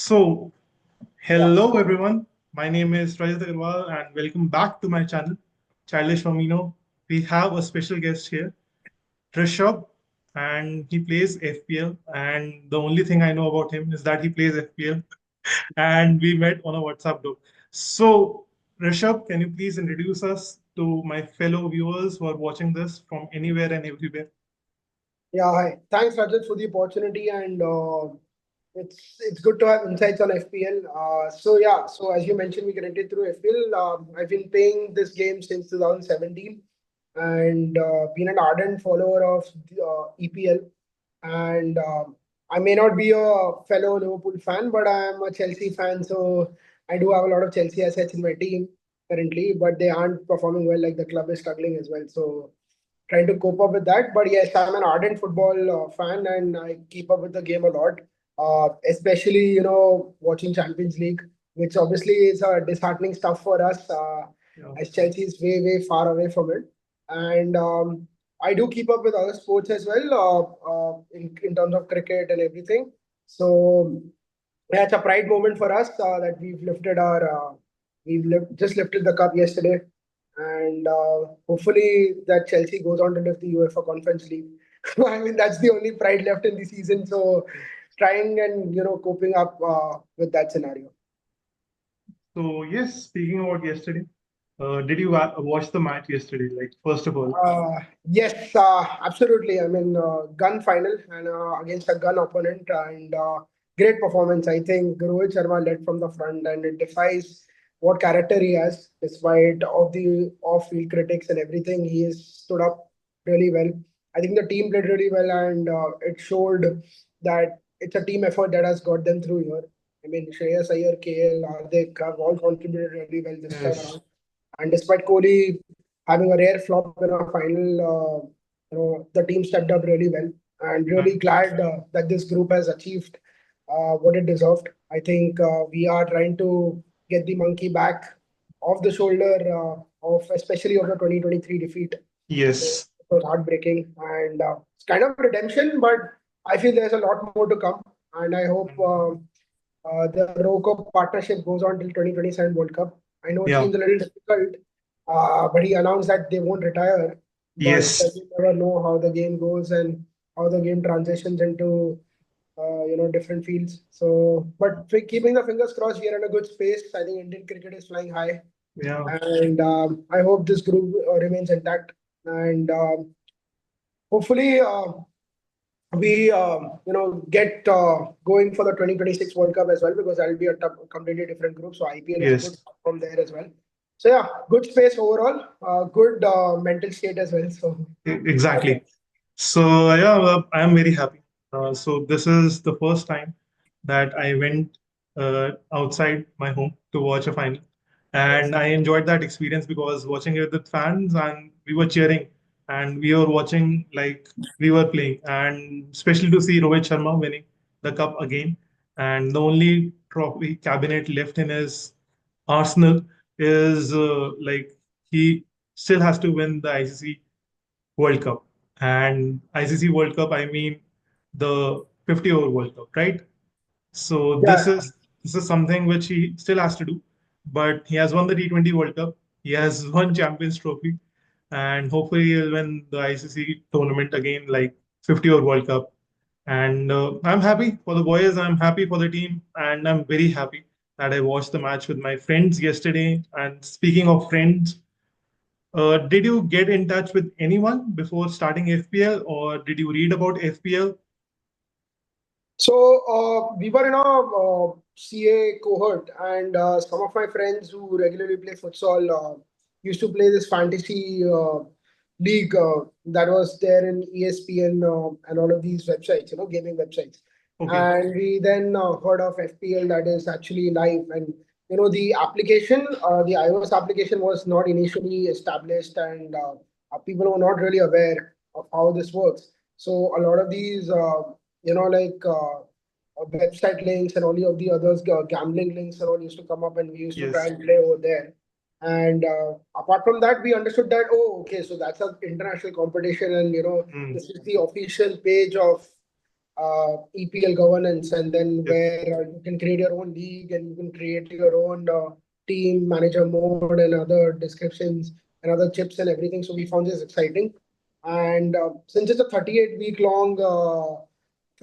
So, Yeah. hello everyone. My name is Rajat Aggarwal and welcome back to my channel, Childish Firmino. We have a special guest here, Rishabh, and he plays FPL. And the only thing I know about him is that he plays FPL. And we met on a WhatsApp group. So, Rishabh, can you please introduce us to my fellow viewers who are watching this from anywhere and everywhere? Yeah, hi. Thanks, Rajat, for the opportunity, and it's good to have insights on FPL. So as you mentioned, we connected through FPL. I've been playing this game since 2017, and been an ardent follower of the, EPL. And I may not be a fellow Liverpool fan, but I am a Chelsea fan, so I do have a lot of Chelsea assets in my team currently, but they aren't performing well. Like the club is struggling as well, so trying to cope up with that. But yes, I'm an ardent football fan, and I keep up with the game a lot. Especially watching Champions League, which obviously is disheartening stuff for us, Yeah. as Chelsea is way far away from it. And I do keep up with other sports as well, in terms of cricket and everything. So yeah, it's a pride moment for us that just lifted the cup yesterday, and hopefully that Chelsea goes on to lift the UEFA Conference League. I mean, that's the only pride left in the season. So trying and coping up with that scenario. So, yes, speaking about yesterday, did you watch the match yesterday? Like, first of all, Yes, absolutely. I mean, gun final and against a gun opponent, and great performance. I think Rohit Sharma led from the front, and it defies what character he has, despite of the off-field critics and everything. He has stood up really well. I think the team played really well, and it showed that it's a team effort that has got them through here. I mean, Shreyas Iyer, KL, Hardik have all contributed really well this time yes. around. And despite Kohli having a rare flop in a final, the team stepped up really well. And really glad that this group has achieved what it deserved. I think we are trying to get the monkey back off the shoulder of especially of the 2023 defeat. So Yes. it was heartbreaking, and it's kind of redemption. But I feel there's a lot more to come, and I hope the Roko partnership goes on till 2027 World Cup. I know it Yeah. seems a little difficult, but he announced that they won't retire. But Yes. you never know how the game goes and how the game transitions into different fields. So, but keeping the fingers crossed, we are in a good space. I think Indian cricket is flying high, Yeah. and I hope this group remains intact. And hopefully, we get going for the 2026 World Cup as well, because that'll be a completely different group. So IPL is a good Yes. start from there as well. So yeah, good space overall, good mental state as well. So Exactly. So yeah, well, I'm very happy. So this is the first time that I went outside my home to watch a final, yes, and I enjoyed that experience because watching it with fans and we were cheering and we were watching like we were playing, and especially to see Rohit Sharma winning the cup again, and the only trophy cabinet left in his arsenal is like he still has to win the ICC World Cup. And ICC World Cup, I mean the 50 over World Cup, right? So yeah, this is something which he still has to do. But he has won the T20 World Cup. He has won Champions Trophy, and hopefully he'll win the ICC tournament again, like 50 over World Cup. And I'm happy for the boys. I'm happy for the team, and I'm very happy that I watched the match with my friends yesterday. And speaking of friends, did you get in touch with anyone before starting FPL, or did you read about FPL? So we were in a CA cohort, and some of my friends who regularly play futsal used to play this fantasy league that was there in ESPN and all of these websites, gaming websites. Okay. And we then heard of FPL that is actually live, and the application, the iOS application was not initially established, and people were not really aware of how this works. So a lot of these like website links and all of the others, gambling links and all used to come up, and we used to try Yes. and play over there. And apart from that, we understood that, okay, so that's an international competition, and Mm. this is the official page of EPL governance, and then Yes. where you can create your own league and you can create your own team manager mode and other descriptions and other chips and everything. So we found this exciting. And since it's a 38-week long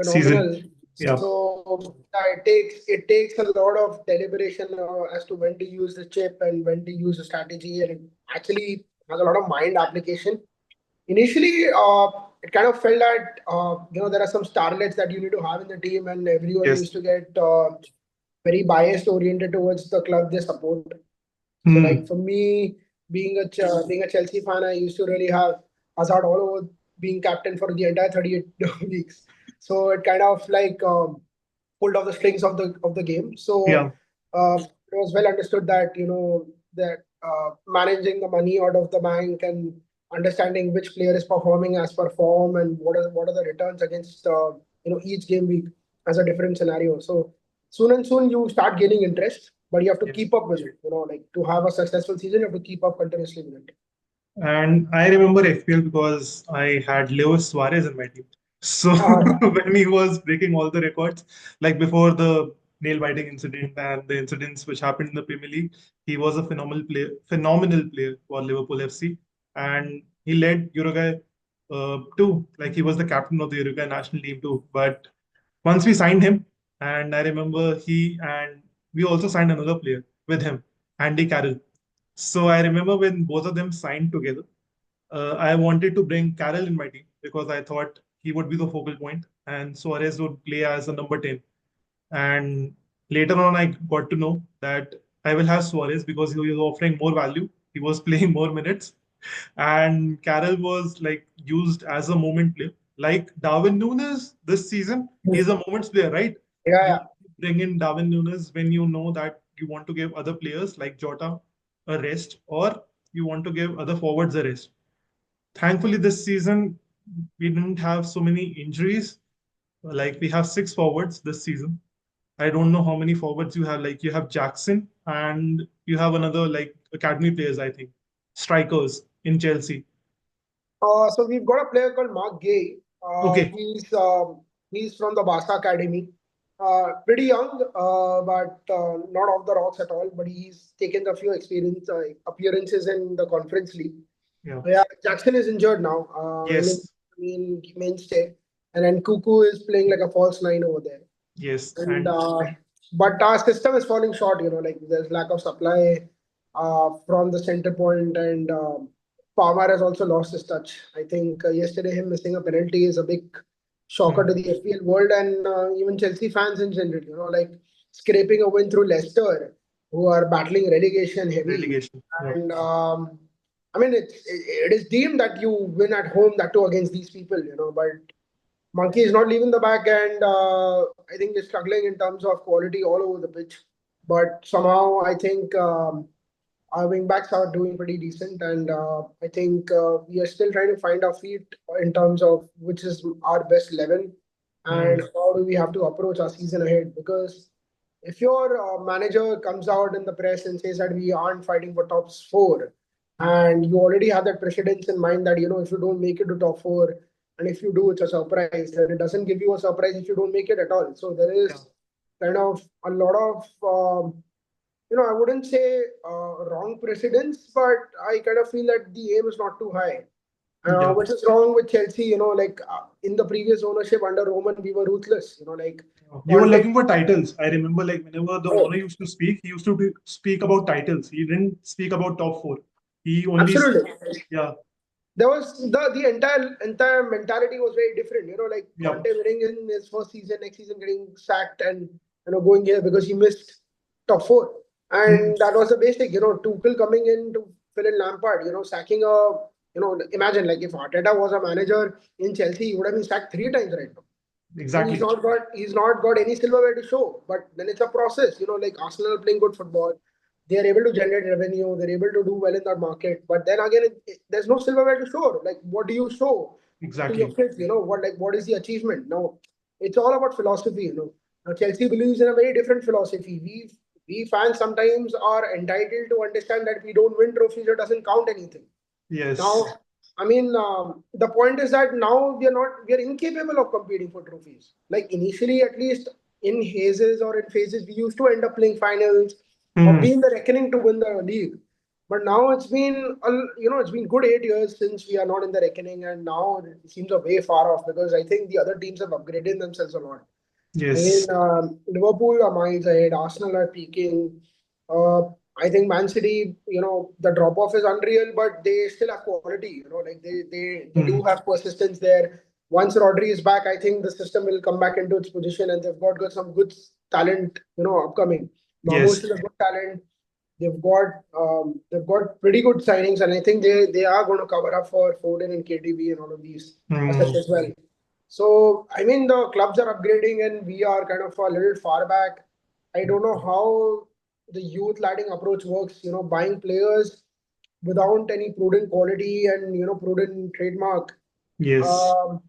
Season. phenomenal, Yeah. so it takes a lot of deliberation as to when to use the chip and when to use the strategy, and it actually has a lot of mind application. Initially, it kind of felt that there are some starlets that you need to have in the team, and everyone Yes. used to get very biased oriented towards the club they support. So, like Hmm. for me, being a Chelsea fan, I used to really have Hazard all over being captain for the entire 38 weeks. So it kind of like pulled off the strings of the game. So Yeah. it was well understood that that managing the money out of the bank and understanding which player is performing as per form and what are the returns against each game week as a different scenario. So soon and soon you start gaining interest, but you have to Yes. keep up with it. Like to have a successful season, you have to keep up continuously with it. And I remember FPL because I had Luis Suarez in my team. So Uh, when he was breaking all the records, like before the nail biting incident and the incidents which happened in the Premier League, he was a phenomenal player for Liverpool FC, and he led Uruguay too. Like he was the captain of the Uruguay national team too. But once we signed him, and I remember he and we also signed another player with him, Andy Carroll. So I remember when both of them signed together, I wanted to bring Carroll in my team because I thought he would be the focal point and Suarez would play as a number 10. And later on, I got to know that I will have Suarez because he was offering more value. He was playing more minutes. And Carroll was like used as a moment player. Like Darwin Nunes this season, he's a moments player, right? yeah, You yeah. bring in Darwin Nunes when you know that you want to give other players like Jota a rest or you want to give other forwards a rest. Thankfully, this season we didn't have so many injuries. Like we have six forwards this season. I don't know how many forwards you have. Like you have Jackson and you have another like academy players, I think, strikers in Chelsea. So we've got a player called Mark Gay. Okay, He's from the Barca Academy. Pretty young, but not off the rocks at all. But he's taken a few appearances in the Conference League. yeah, Yeah, Jackson is injured now. yes, Mainstay, and then Cuckoo is playing like a false nine over there. yes, And and but our system is falling short. Like there's lack of supply from the center point, and Palmer has also lost his touch. I think yesterday him missing a penalty is a big shocker to hmm, the FPL world and even Chelsea fans in general. Like scraping a win through Leicester, who are battling relegation heavy, relegation. Yeah, and I mean it is deemed that you win at home, that too against these people. But Monkey is not leaving the back, and I think they're struggling in terms of quality all over the pitch. But somehow, I think our wing backs are doing pretty decent, and I think we are still trying to find our feet in terms of which is our best 11 and hmm, how do we have to approach our season ahead. Because if your manager comes out in the press and says that we aren't fighting for top four, and you already have that precedence in mind that if you don't make it to top four, and if you do, it's a surprise, and it doesn't give you a surprise if you don't make it at all. So there yeah, is kind of a lot of I wouldn't say wrong precedence, but I kind of feel that the aim is not too high. yeah. Which is wrong with Chelsea, like in the previous ownership under Roman, we were ruthless, like You were Conte. looking for titles. I remember, like whenever the owner Oh, used to speak, he used to speak about titles. He didn't speak about top four. He only, absolutely. yeah, There was the entire mentality was very different. Like yeah, Conte winning in his first season, next season getting sacked and going here because he missed top four, hmm, and that was the basic. Tuchel coming in to fill in Lampard. Sacking a imagine like if Arteta was a manager in Chelsea, he would have been sacked three times right now. And he's exactly. not got he's not got any silverware to show. But then it's a process. Like Arsenal playing good football, they are able to generate revenue. They're able to do well in that market. But then again, there's no silverware to show. Like, what do you show to your Exactly. kids? What is the achievement? Now, it's all about philosophy. Now, Chelsea believes in a very different philosophy. We fans sometimes are entitled to understand that we don't win trophies, it doesn't count anything. Now, Yes. I mean, the point is that now we are incapable of competing for trophies. Like initially, at least in hazes or in phases, we used to end up playing finals or Hmm. be in the reckoning to win the league. But now it's been good 8 years since we are not in the reckoning, and now it seems a way far off because I think the other teams have upgraded themselves a lot. I mean, Yes. Liverpool are miles ahead. Arsenal are peaking. Uh, I think Man City, the drop off is unreal, but they still have quality. Like they do Hmm. have persistence there. Once Rodri is back, I think the system will come back into its position, and got some good talent, upcoming. Marmoush Yes. is a good talent. They've got pretty good signings, and I think they are going to cover up for Foden and KTB and all of these assets Hmm. as well. So, I mean, the clubs are upgrading and we are kind of a little far back. I don't know how the youth ladding approach works, buying players without any prudent quality and, prudent trademark, Yes.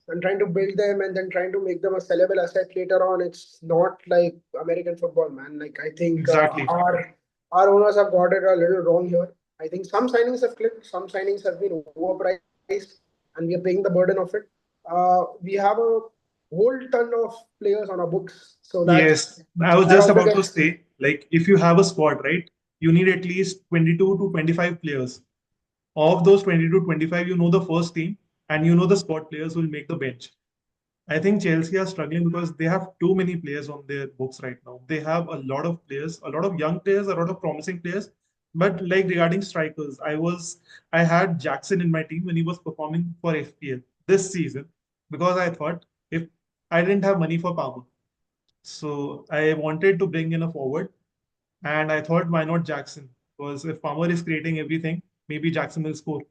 and trying to build them and then trying to make them a sellable asset later on. It's not like American football, man. Like, I think Exactly. our owners have got it a little wrong here. I think some signings have clicked, some signings have been overpriced, and we are paying the burden of it. We have a whole ton of players on our books, so Yes. I was that just also about to gets say, like, if you have a squad, right, you need at least 22 to 25 players. Of those 20 to 25, you know the first team and you know the squad players who will make the bench. I think Chelsea are struggling because they have too many players on their books right now. They have a lot of players, a lot of young players, a lot of promising players. But like regarding strikers, I had Jackson in my team when he was performing for FPL this season because I thought if I didn't have money for Palmer, so I wanted to bring in a forward, and I thought why not Jackson? Because if Palmer is creating everything, maybe Jackson will score.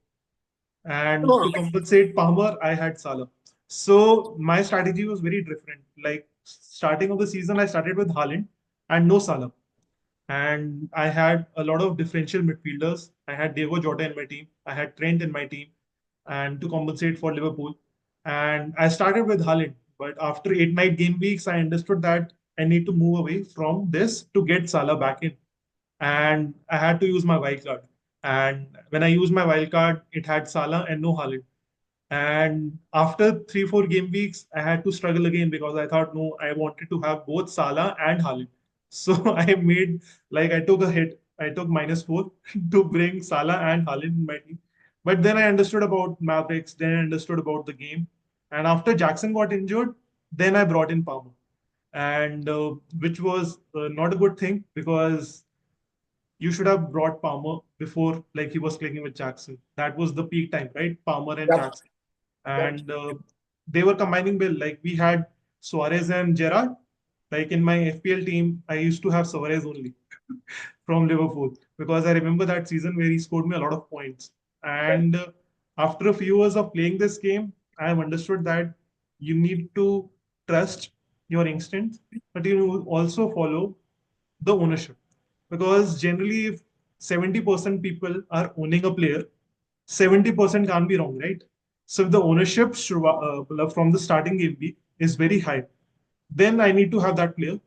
And to compensate Palmer, I had Salah. So my strategy was very different. Like starting of the season, I started with Haaland and no Salah. And I had a lot of differential midfielders. I had Diego Jota in my team. I had Trent in my team, and to compensate for Liverpool. And I started with Haaland. But after 8 9 game weeks, I understood that I need to move away from this to get Salah back in, and I had to use my wild card. And when I used my wild card, it had Salah and no Haaland. And after 3 4 game weeks, I had to struggle again because I thought, no, I wanted to have both Salah and Haaland. So I made like I took a hit. I took -4 to bring Salah and Haaland in my team. But then I understood about Mavericks. Then I understood about the game. And after Jackson got injured, then I brought in Palmer, and which was not a good thing because you should have brought Palmer before, like he was clicking with Jackson. That was the peak time, right? Palmer and yep, Jackson, yep. and they were combining well. Like we had Suarez and Gerrard. Like in my FPL team, I used to have Suarez only from Liverpool because I remember that season where he scored me a lot of points. And after a few years of playing this game, I have understood that you need to trust your instincts, but you also follow the ownership. Because generally, if 70% people are owning a player, 70% can't be wrong, right? So if the ownership from the starting game week is very high, then I need to have that player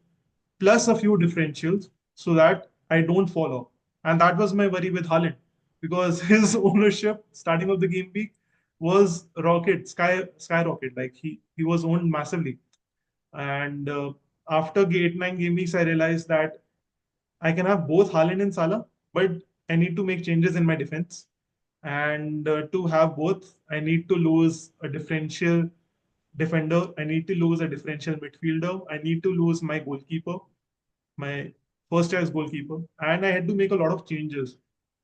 plus a few differentials so that I don't fall off. And that was my worry with Haaland because his ownership starting of the game week was skyrocket. Like he was owned massively. And after 8 9 game weeks, I realized that I can have both Haaland and Salah, but I need to make changes in my defense. And to have both, I need to lose a differential defender. I need to lose a differential midfielder. I need to lose my goalkeeper, my first choice goalkeeper. And I had to make a lot of changes.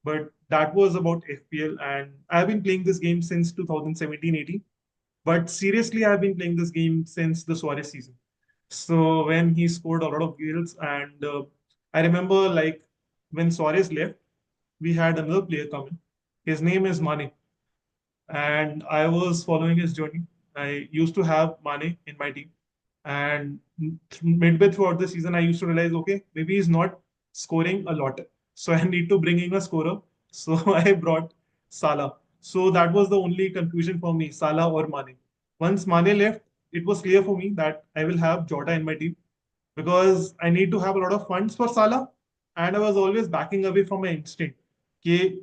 But that was about FPL. And I've been playing this game since 2017-18. But seriously, I've been playing this game since the Suarez season. So when he scored a lot of goals, and I remember like when Suarez left, we had another player coming. His name is Mane, and I was following his journey. I used to have Mane in my team, and midway throughout the season, I used to realize, okay, maybe he's not scoring a lot, so I need to bring in a scorer. So I brought Salah. So that was the only confusion for me, Salah or Mane. Once Mane left, it was clear for me that I will have Jota in my team because I need to have a lot of funds for Salah, and I was always backing away from my instinct. Okay,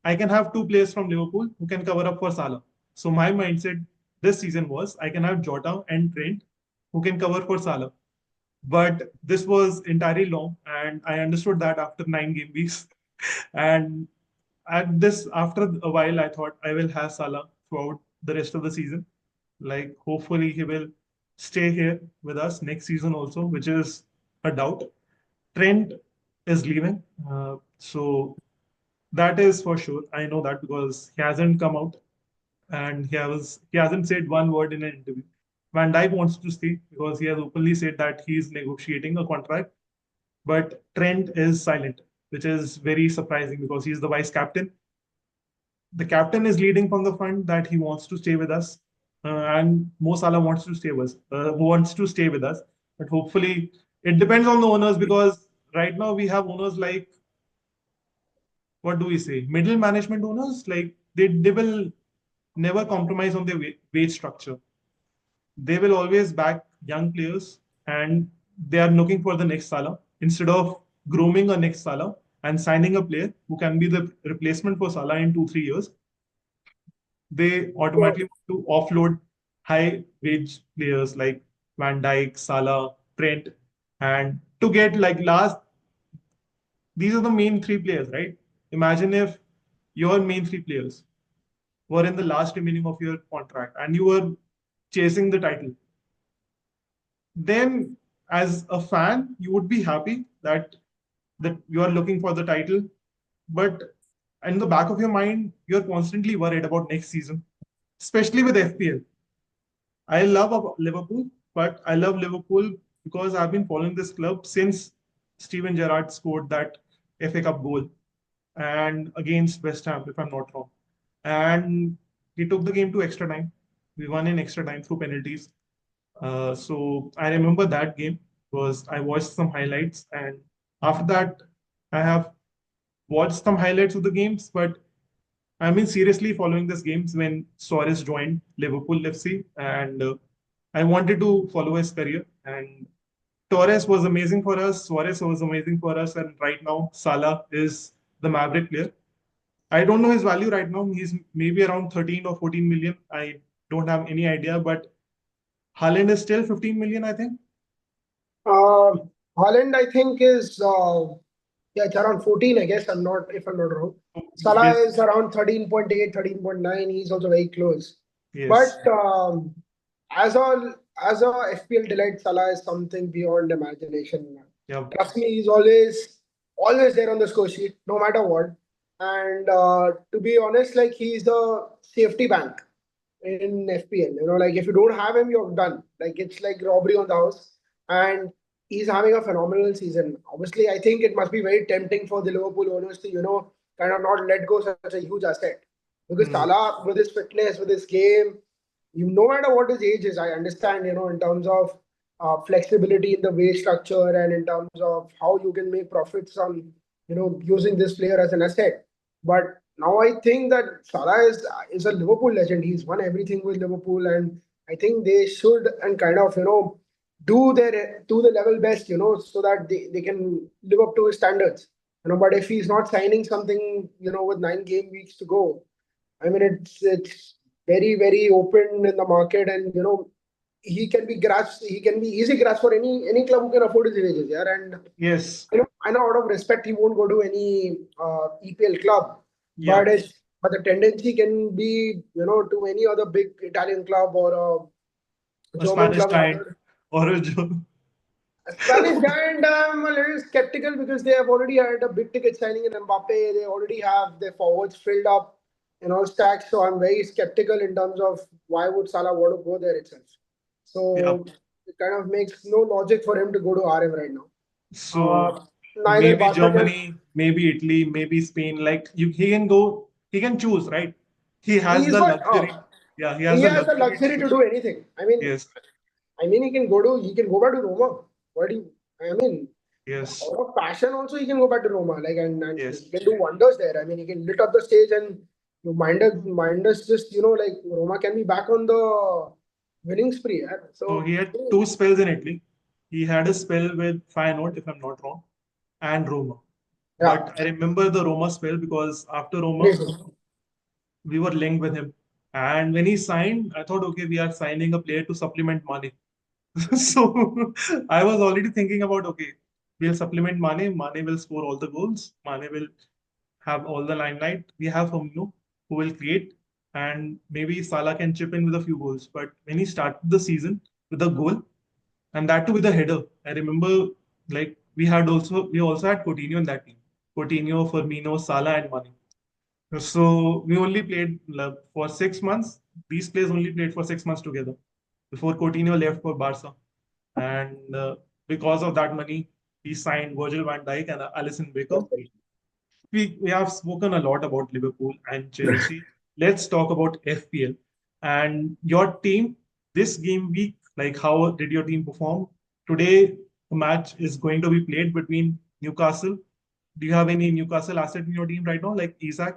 I can have two players from Liverpool who can cover up for Salah. So my mindset this season was I can have Jota and Trent who can cover for Salah. But this was entirely long, and I understood that after 9 game weeks. And at this, after a while, I thought I will have Salah throughout the rest of the season. Like, hopefully, he will stay here with us next season also, which is a doubt. Trent is leaving, so that is for sure. I know that because he hasn't come out and he hasn't said one word in an interview. Van Dijk wants to stay because he has openly said that he is negotiating a contract, but Trent is silent, which is very surprising because he's the vice captain. The captain is leading from the front that he wants to stay with us, and Mo Salah wants to stay with us. But hopefully, it depends on the owners because right now we have owners like, what do we say, middle management owners. Like they will never compromise on their wage structure. They will always back young players, and they are looking for the next Salah instead of grooming a next Salah and signing a player who can be the replacement for Salah in 2 3 years. They So, automatically want to offload high wage players like Van Dijk, Salah, Trent, and to get like last. These are the main three players, right? Imagine if your main three players were in the last remaining of your contract and you were chasing the title, then as a fan you would be happy that you are looking for the title, but in the back of your mind you're constantly worried about next season, especially with FPL. I love Liverpool, but I love Liverpool because I've been following this club since Steven Gerrard scored that FA Cup goal and against West Ham, if I'm not wrong. And he took the game to extra time. We won in extra time through penalties. So I remember that game because I watched some highlights, and after that, I have watched some highlights of the games, but I've been seriously following these games when Suarez joined Liverpool FC, and I wanted to follow his career. And Torres was amazing for us, Suarez was amazing for us, and right now Salah is the maverick player. I don't know his value right now. He's maybe around 13 or 14 million. I don't have any idea, but Haaland is still 15 million, I think. uh, Holland, I think, is yeah, it's around 14, I guess. If I'm not wrong. So Salah yes, is around 13.8, 13.9. He's also very close. yes, But as a FPL delight, Salah is something beyond imagination. yeah, Trust me, he's always there on the score sheet, no matter what. And to be honest, like he's the safety bank in FPL. You know, like if you don't have him, you're done. Like it's like robbery on the house. And he's having a phenomenal season. Obviously, I think it must be very tempting for the Liverpool owners to, kind of not let go such a huge asset. Because mm, Salah, with his fitness, with his game, no matter what his age is, I understand, in terms of flexibility in the wage structure and in terms of how you can make profits on, using this player as an asset. But now I think that Salah is a Liverpool legend. He's won everything with Liverpool, and I think they should and kind of do the level best, so that they can live up to his standards. But if he's not signing something, with 9 game weeks to go, I mean, it's very very open in the market, and he can be grasped. He can be easy grasp for any club who can afford his wages. Yeah, and yes, I know out of respect he won't go to any EPL club, yeah, but the tendency can be to any other big Italian club or a a German Spanish club giant rather. or a Spanish giant, I'm a little skeptical because they have already had a big ticket signing in Mbappe. They already have their forwards filled up, stacks. So I'm very skeptical in terms of why would Salah want to go there itself. yeah. So it kind of makes no logic for him to go to RM right now. So Neither maybe Barca can. Germany, maybe Italy, maybe Spain. Like he can go, he can choose, right? He has He's the got. luxury. Yeah, he has He the has the luxury to luxury to choose. do anything. Yes, He can go back to Roma. What do you? I mean, yes, out of passion also he can go back to Roma. Like and yes. he can do wonders there. I mean, he can lit up the stage and mind us just like Roma can be back on the winning spree. Yeah? So So he had two spells in Italy. He had a spell with Feyenoord, if I'm not wrong, and Roma. Yeah. But I remember the Roma spell because after Roma, Crazy. we were linked with him. And when he signed, I thought, okay, we are signing a player to supplement Mane. So I was already thinking about, okay, we'll supplement Mane. Mane will score all the goals. Mane will have all the limelight. We have Firmino who will create, and maybe Salah can chip in with a few goals. But when he started the season with a goal, and that too with a header, I remember like we also had Coutinho in that team. Coutinho, Firmino, Salah, and Mane. So we only played for 6 months. These players only played for 6 months together before Coutinho left for Barca. And because of that money, he signed Virgil van Dijk and Alisson Becker. We have spoken a lot about Liverpool and Chelsea. Let's talk about FPL and your team this game week. Like, how did your team perform? Today, the match is going to be played between Newcastle. Do you have any Newcastle asset in your team right now, like Isaac?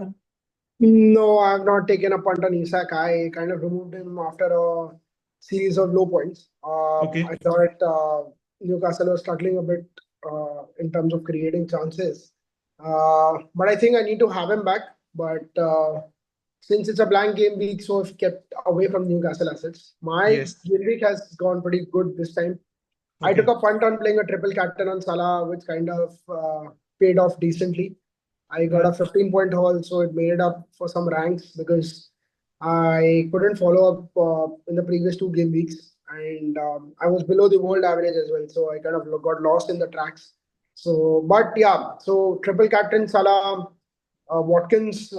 No, I've not taken a punt on Isak. I kind of removed him after a series of low points. I Okay. thought Newcastle was struggling a bit in terms of creating chances. But I think I need to have him back. But since it's a blank game week, so I've kept away from Newcastle assets. My Yes. game week has gone pretty good this time. I took Okay. a punt on playing a triple captain on Salah, which kind of paid off decently. I got a Mm. 15-point haul, so it made up for some ranks because I couldn't follow up in the previous 2 game weeks, and I was below the world average as well. So I kind of got lost in the tracks. So, but yeah, so triple captain Salah, Watkins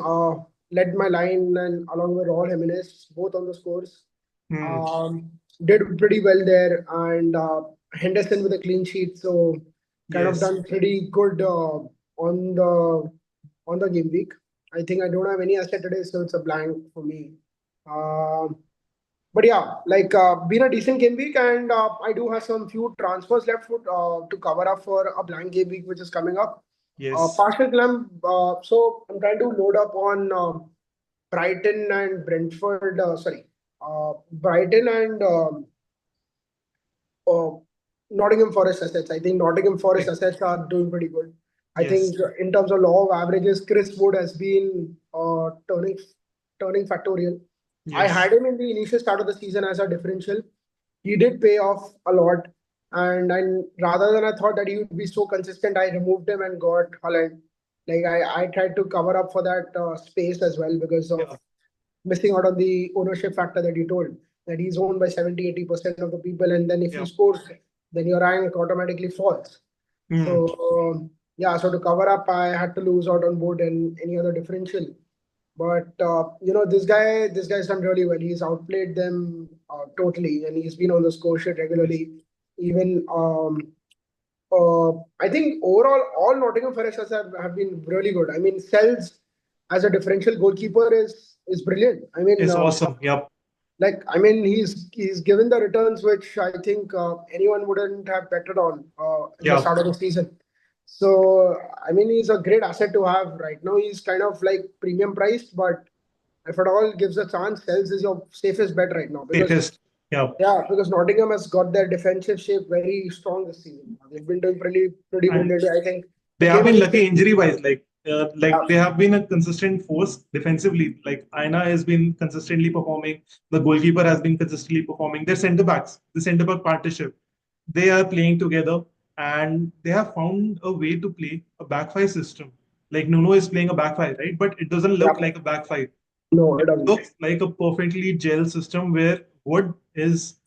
led my line, and along with Raul Jimenez, both on the scores. Hmm. Um, did pretty well there, and Henderson with a clean sheet, so kind of Yes. done pretty good on the game week. I think I don't have any asset today, so it's a blank for me. Um but yeah, like been a decent game week, and I do have some few transfers left to cover up for a blank game week which is coming up. Yes. Partial clam. So I'm trying to load up on Brighton and Brentford. Sorry, Brighton and uh, Nottingham Forest assets. I think Nottingham Forest Okay. assets are doing pretty good. I think Yes. in terms of law of averages, Chris Wood has been turning factorial. I Yes. had him in the initial start of the season as a differential. He did pay off a lot, and rather than I thought that he would be so consistent, I removed him and got Holland. Like I tried to cover up for that space as well because of Yeah. missing out on the ownership factor that you told, that he's owned by 70-80% of the people, and then if he Yeah. scores, then your rank automatically falls. Hmm. So yeah, so to cover up, I had to lose out on board and any other differential. But this guy's done really well. He's outplayed them totally, and he's been on the score sheet Yes. regularly. Even I think overall, all Nottingham Forest have been really good. I mean, Sells as a differential goalkeeper is brilliant. I mean, It's awesome. Yep. he's given the returns which I think anyone wouldn't have betted on in the Yeah. start of the season. So I mean, he's a great asset to have right now. He's kind of like premium priced, but if at all gives a chance, Sells is your safest bet right now because Safest. Yep. yeah, because Nottingham has got their defensive shape very strong this season. They've been doing pretty And brilliantly. I think they the have game been against lucky injury wise. yeah, Like they have been a consistent force defensively. Like Aina has been consistently performing. The goalkeeper has been consistently performing. Their centre backs, the centre back partnership, they are playing together, and they have found a way to play a back five system. Like Nuno is playing a back five, right? But it doesn't yeah, look like a back five. no, it It doesn't. looks like a perfectly gel system where Wood is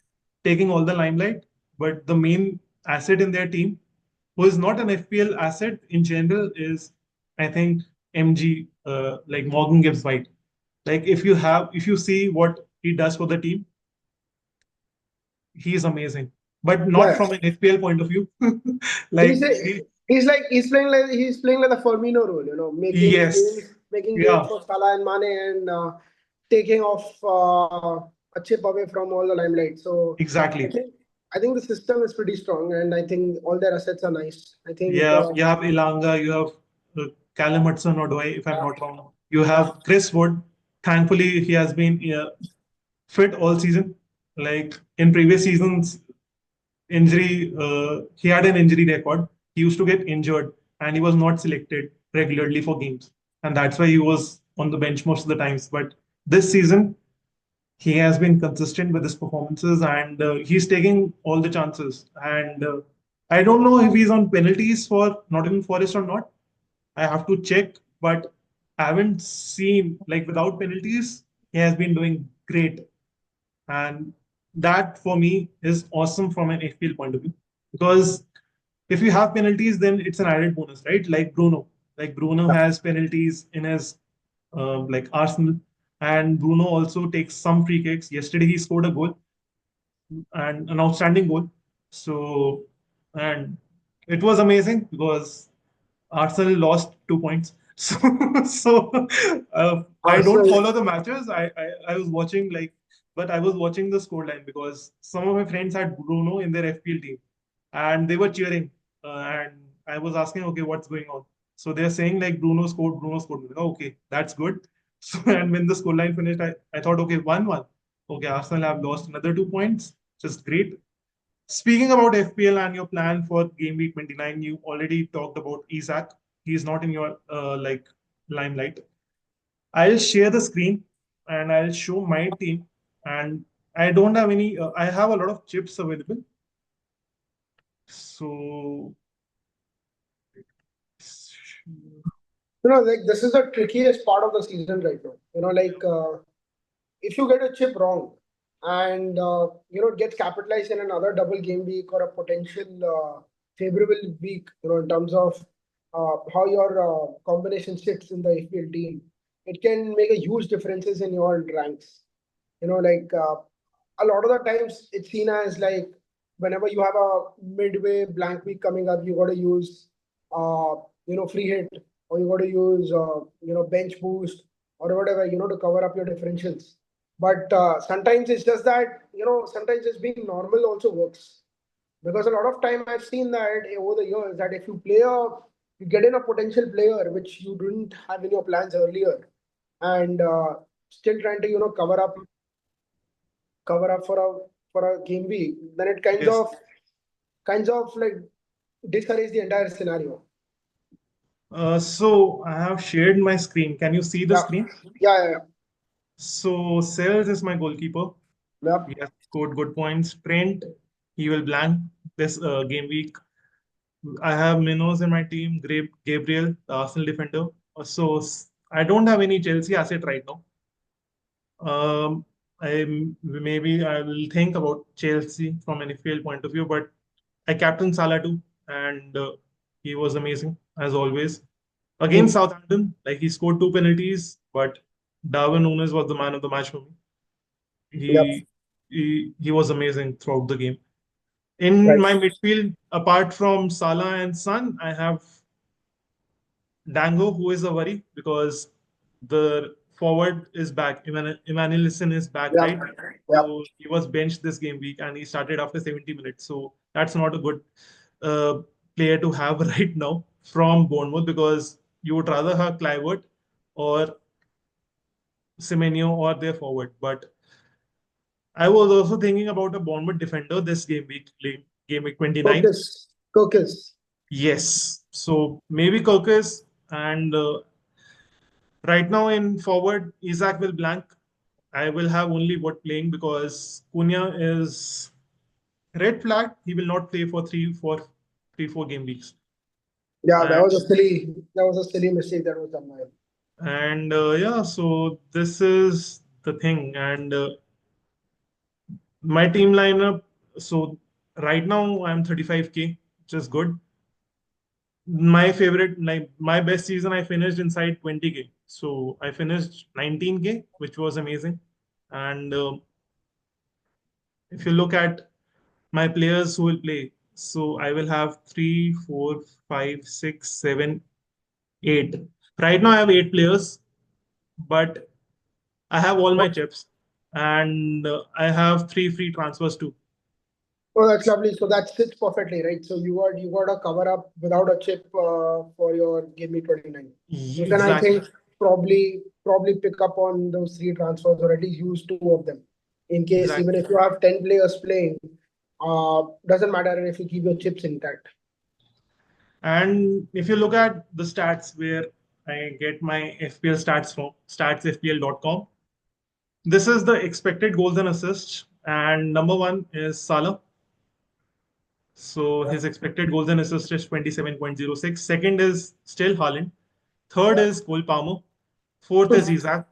taking all the limelight, but the main asset in their team, who is not an FPL asset in general, is I think MG, like Morgan Gibbs White. Like if you see what he does for the team, he is amazing, but not Yeah, from an FPL point of view. he's Like a, he's playing like the Firmino role, yes, making games yeah, for Salah and Mane, and taking off a chip away from all the limelight. So I exactly. think I think the system is pretty strong, and I think all their assets are nice. I think Yeah, you have Ilanga, you have Callum Hudson-Odoi, if I'm not wrong. You have Chris Wood. Thankfully, he has been fit all season. Like in previous seasons, he had an injury record. He used to get injured, and he was not selected regularly for games, and that's why he was on the bench most of the times. But this season, he has been consistent with his performances, and he's taking all the chances. And I don't know if he's on penalties for Nottingham Forest or not. I have to check, but I haven't seen like without penalties, he has been doing great. And that for me is awesome from an FPL point of view. Because if you have penalties, then it's an added bonus, right? Like Bruno. Like Bruno has penalties in his like Arsenal. And Bruno also takes some free kicks. Yesterday he scored a goal and an outstanding goal. So and it was amazing because Arsenal lost 2 points. So I don't Arsenal. follow the matches. I was watching like, but I was watching the scoreline because some of my friends had Bruno in their FPL team, and they were cheering. And I was asking, okay, what's going on? So they're saying like Bruno scored, Bruno scored. Oh, okay, that's good. So and when the scoreline finished, I thought, okay, 1-1. Okay, Arsenal have lost another 2 points. Just great. Speaking about FPL and your plan for game week 29, you already talked about Isaac. He's not in your like limelight. I'll share the screen and I'll show my team. And I don't have any. I have a lot of chips available. So Like this is the trickiest part of the season right now. If you get a chip wrong and it gets capitalized in another double game week or a potential favorable week, in terms of how your combination sits in the FPL team, it can make a huge differences in your ranks. A lot of the times it's seen as like whenever you have a midway blank week coming up, you got to use free hit, or you got to use bench boost or whatever, to cover up your differentials. But sometimes it's just that, sometimes just being normal also works. Because a lot of time I've seen that over the years that if you get in a potential player which you didn't have in your plans earlier, and still trying to cover up for a game week, then it yes. kinds of like discourage the entire scenario. So I have shared my screen. Can you see the Yeah, screen? yeah. So Sales is my goalkeeper. Yeah. He has scored good points. Trent, he will blank this game week. I have Minos in my team, Gabriel, the Arsenal defender. I don't have any Chelsea asset right now. Maybe I will think about Chelsea from an FPL point of view, but I captain Salah too, and he was amazing as always. Against Hmm. Southampton, like he scored two penalties, but Darwin Núñez was the man of the match for me. Yep. He was amazing throughout the game. In Right. my midfield, apart from Salah and Son, I have Dango, who is a worry because the forward is back. Emmanuelson is back, Yep. right? Yep. So he was benched this game week and he started after 70 minutes. So that's not a good uh, player to have right now from Bournemouth because you would rather have Clivert or Semenyo or their forward. But I was also thinking about a Bournemouth defender this game week 29. Focus. Yes. So maybe Kirkus and right now in forward, Isaac will blank. I will have only Wood playing because Cunha is red flag. He will not play for 4 game weeks. Yeah, And that was a silly mistake that was done by him. yeah, so this is the thing. And my team lineup. So right now I'm 35K, which is good. My favorite, like my best season, I finished inside 20K. So I finished 19K, which was amazing. And if you look at my players who will play, so I will have three, four, five, six, seven, eight. Right now I have 8 players, but I have all my chips, and I have 3 free transfers too. Oh, that's lovely. So that fits perfectly, right? So you got a cover up without a chip for your Game Week 29. You can, I Exactly, think, probably pick up on those three transfers or at least use two of them in case even exactly. if you have 10 players playing, doesn't matter if you keep your chips intact. And if you look at the stats where I get my FPL stats from, statsfpl.com, this is the expected goals and assists. And number one is Salah. So Yeah. his expected goals and assists is 27.06. Second is still Haaland. Third Yeah. is Cole Palmer. Fourth is Isaac.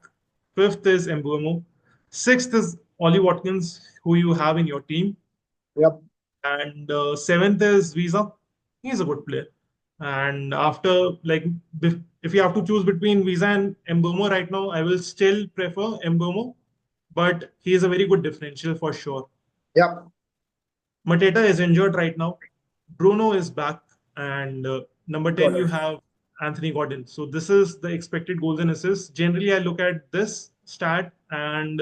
Fifth is Mbuemo. Sixth is Ollie Watkins, who you have in your team. Yep. And seventh is Visa. He's a good player. And after, like, if you have to choose between Visa and Mbuemo right now, I will still prefer Mbuemo, but he is a very good differential for sure. Yep. Mateta is injured right now. Bruno is back, and number 10 Got you it. have Anthony Gordon. So this is the expected goals and assists. Generally, I look at this stat and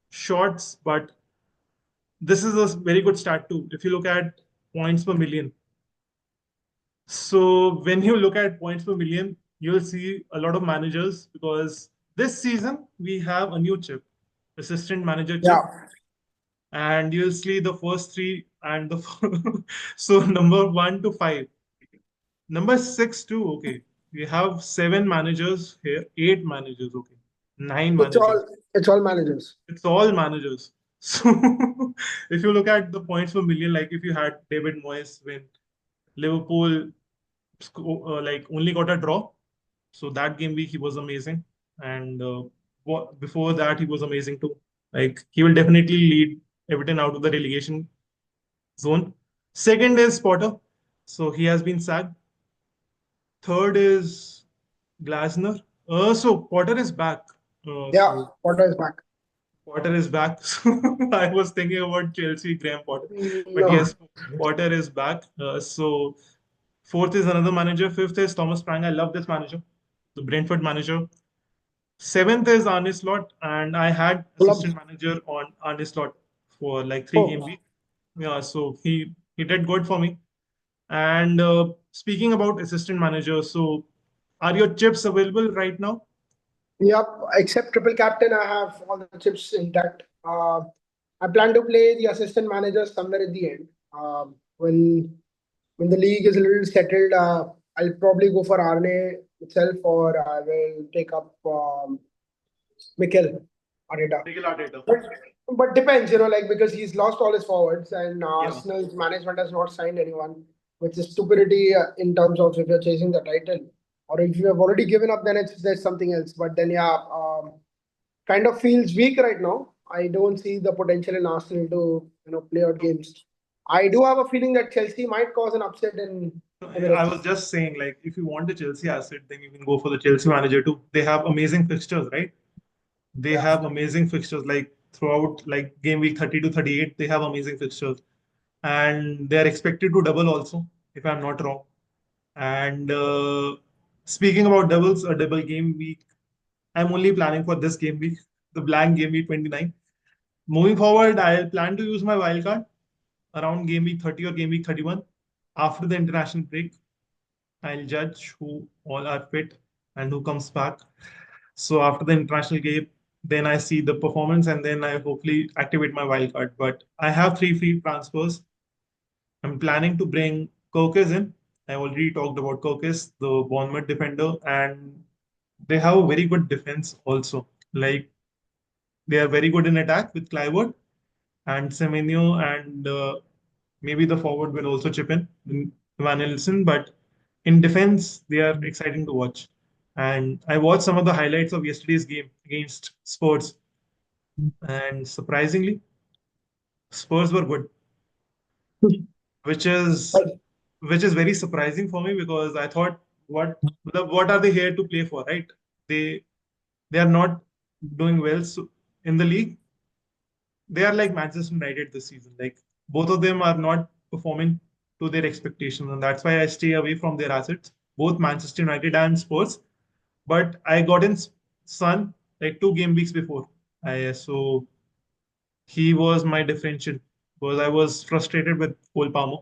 shots, but this is a very good stat too. If you look at points per million, so when you look at points per million, you'll see a lot of managers because this season we have a new chip, assistant manager chip, Yeah. and you'll see the first three and the so number one to five. Number six too, okay. We have seven managers here, eight managers, okay. Nine It's managers. all it's all managers. It's all managers. So if you look at the points per million, like if you had David Moyes when Liverpool like only got a draw, so that game week he was amazing, and before that he was amazing too. Like he will definitely lead Everton out of the relegation zone. Second is Potter, so he has been sacked. Third is Glasner. So Potter is back. Yeah. So Potter is back. Potter is back. So I was thinking about Chelsea, Graham Potter. But No. yes, Potter is back. So fourth is another manager. Fifth is Thomas Frank. I love this manager, the Brentford manager. Seventh is Arne Slot, and I had Fulham. assistant manager on Arne Slot for like three game Oh. week. Yeah, so he did good for me. And speaking about assistant manager, so are your chips available right now? Yep. Except triple captain, I have all the chips intact. I plan to play the assistant manager somewhere at the end. When the league is a little settled, I'll probably go for Arne itself, or I will take up Mikel Arteta. Miguel Arteta. But, but depends, like because he's lost all his forwards, and Yeah. Arsenal's management has not signed anyone, which is stupidity in terms of if you're chasing the title, or if you have already given up, then there's something else. But then yeah, kind of feels weak right now. I don't see the potential in Arsenal to play out games. I do have a feeling that Chelsea might cause an upset in I Emirates. was just saying, like, if you want a Chelsea asset, then you can go for the Chelsea manager too. They have amazing fixtures, right? They Yeah. have amazing fixtures, like throughout like game week 30 to 38, they have amazing fixtures. And they are expected to double also, if I'm not wrong. And speaking about doubles, a double game week, I'm only planning for this game week, the blank game week 29. Moving forward, I'll plan to use my wildcard around game week 30 or game week 31. After the international break, I'll judge who all are fit and who comes back. So after the international game, then I see the performance and then I hopefully activate my wildcard. But I have three free transfers. I'm planning to bring Kokes in. I already talked about Kokes, the Bournemouth defender, and they have a very good defense also. Like they are very good in attack with Clivert and Semenyo, and maybe the forward will also chip in Van Nilsson. But in defense, they are exciting to watch. And I watched some of the highlights of yesterday's game against Spurs, and surprisingly, Spurs were good, which is But which is very surprising for me because I thought, what are they here to play for, right? They they are not doing well in the league. They are like Manchester United this season. Like both of them are not performing to their expectations, and that's why I stay away from their assets, both Manchester United and Spurs. But I got in Son like two game weeks before. So he was my differential because I was frustrated with Cole Palmer.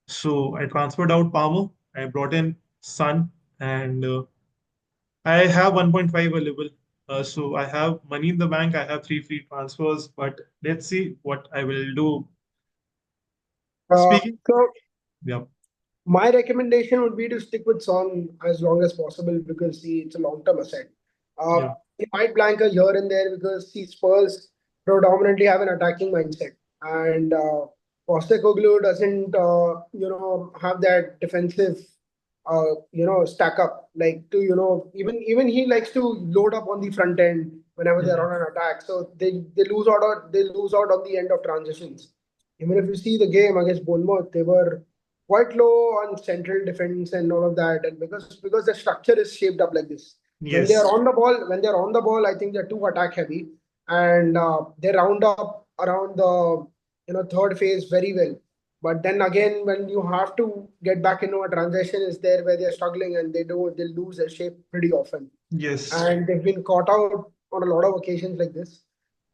So I transferred out Palmer. I brought in Son, and I have 1.5 available. So I have money in the bank. I have three free transfers, but let's see what I will do. uh, Speaking, so yeah. My recommendation would be to stick with Son as long as possible because see, it's a long-term asset. Uh, Yeah. he might blank a here and there because see, Spurs predominantly have an attacking mindset, and Postecoglou doesn't, have that defensive, stack up like to even he likes to load up on the front end whenever they're Hmm. on an attack, so they lose out on the end of transitions. Even if you see the game against Bournemouth, they were quite low on central defense and all of that. And because the structure is shaped up like this, Yes. when they're on the ball, I think they're too attack heavy, and they round up around the third phase very well. But then again, when you have to get back into a transition, is there where they're struggling and they lose their shape pretty often, Yes. and they've been caught out on a lot of occasions like this.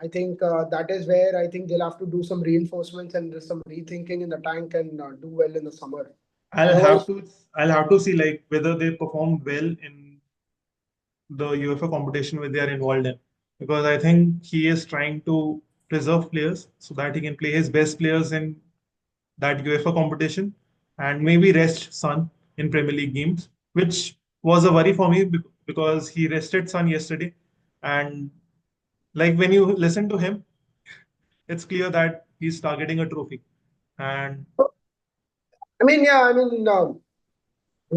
I think that is where I think they'll have to do some reinforcements and there's some rethinking in the tank and do well in the summer. I'll have Otherwise, to I'll have to see like whether they perform well in the UEFA competition where they are involved in. Because I think he is trying to preserve players so that he can play his best players in that UEFA competition and maybe rest Son in Premier League games, which was a worry for me because he rested Son yesterday. And like when you listen to him, it's clear that he's targeting a trophy. And I mean, yeah, I mean,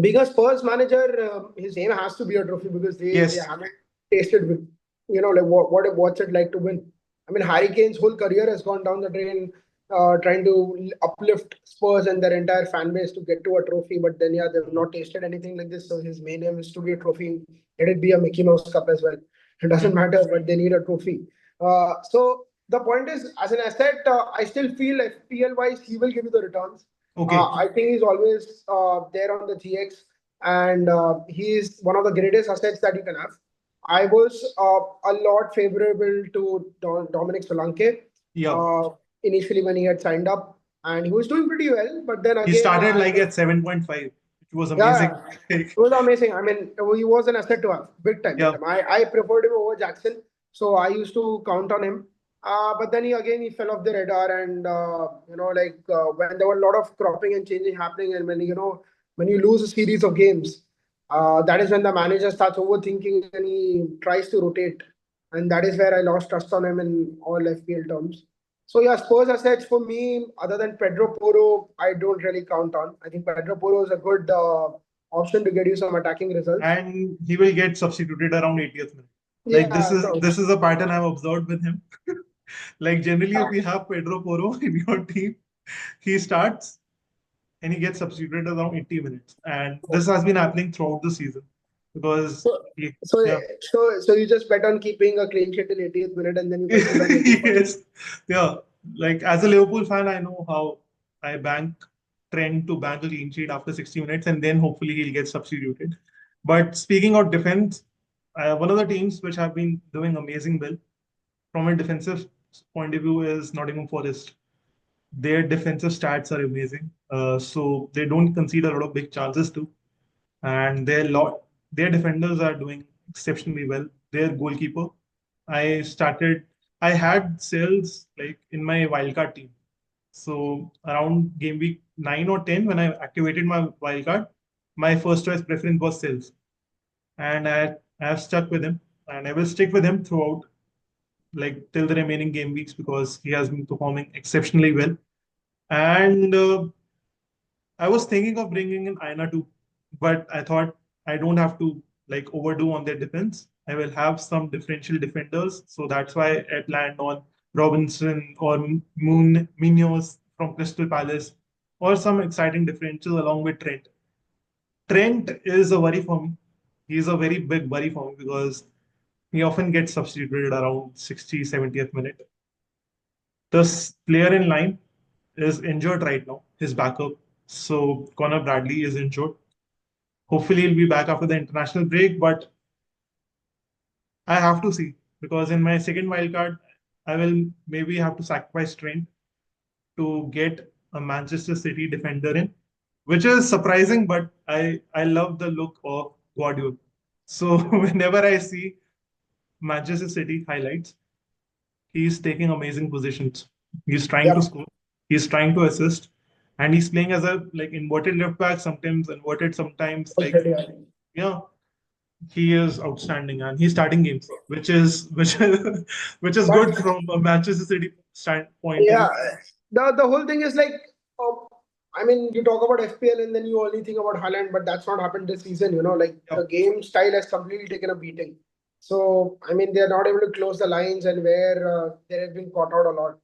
being a Spurs manager, his aim has to be a trophy because they yes, haven't tasted with, like what's it like to win. I mean, Harry Kane's whole career has gone down the drain, trying to uplift Spurs and their entire fan base to get to a trophy. But then, yeah, they've not tasted anything like this. So his main aim is to be a trophy. Let it be a Mickey Mouse Cup as well. It doesn't mm, matter, but they need a trophy. So the point is, as an asset, I still feel FPL wise, he will give you the returns. okay, I think he's always there on the GX, and he is one of the greatest assets that you can have. I was a lot favorable to Dominic Solanke yeah. uh, initially when he had signed up, and he was doing pretty well. But then He again, started like at 7.5, which was amazing. yeah, it was amazing. I mean, he was an asset to have, big time, big Yeah, time. I preferred him over Jackson, so I used to count on him. But then he fell off the radar, and when there were a lot of cropping and changing happening, and when you lose a series of games, that is when the manager starts overthinking and he tries to rotate, and that is where I lost trust on him in all FPL terms. So yeah, Spurs assets for me, other than Pedro Porro, I don't really count on. I think Pedro Porro is a good option to get you some attacking results. and he will get substituted around 80th minute. Like this Yeah, is so this is a pattern I've observed with him. Like generally, if you have Pedro Porro in your team, he starts and he gets substituted around 80 minutes. And this has been happening throughout the season because so he, so yeah. so you just bet on keeping a clean sheet till 80th minute and then you consider making money. Yes, yeah. Like as a Liverpool fan, I know how I trend to bank a clean sheet after 60 minutes, and then hopefully he'll get substituted. But speaking of defense, one of the teams which have been doing amazing well from a defensive point of view is Nottingham Forest. Their defensive stats are amazing, so they don't concede a lot of big chances too, and their defenders are doing exceptionally well. Their goalkeeper, I started, I had sales like in my wildcard team. So around game week 9 or 10, when I activated my wildcard, my first choice preference was sales, and I have stuck with him, and I will stick with him throughout, like till the remaining game weeks because he has been performing exceptionally well. And I was thinking of bringing in Aina too, but I thought I don't have to like overdo on their defense. I will have some differential defenders, so that's why I planned on Robinson or Moon Munoz from Crystal Palace, or some exciting differentials along with Trent. Trent is a worry for me. He's a very big worry for me because he often gets substituted around 60, 70th minute. This player in line is injured right now, his backup. So Connor Bradley is injured. Hopefully, he'll be back after the international break, but I have to see because in my second wildcard, I will maybe have to sacrifice Trent to get a Manchester City defender in, which is surprising, but I love the look of Guardiola. So whenever I see Manchester City highlights, he's taking amazing positions. He's trying to Yep. score. He's trying to assist. and he's playing as a like inverted left back, sometimes inverted, sometimes like yeah, he is outstanding and he's starting games, which is But good from a Manchester City point of yeah, view. the whole thing is like, um, I mean, you talk about FPL and then you only think about Haaland, but that's not happened this season. Like Yeah. the game style has completely taken a beating. So I mean, they're not able to close the lines, and where they have been caught out a lot.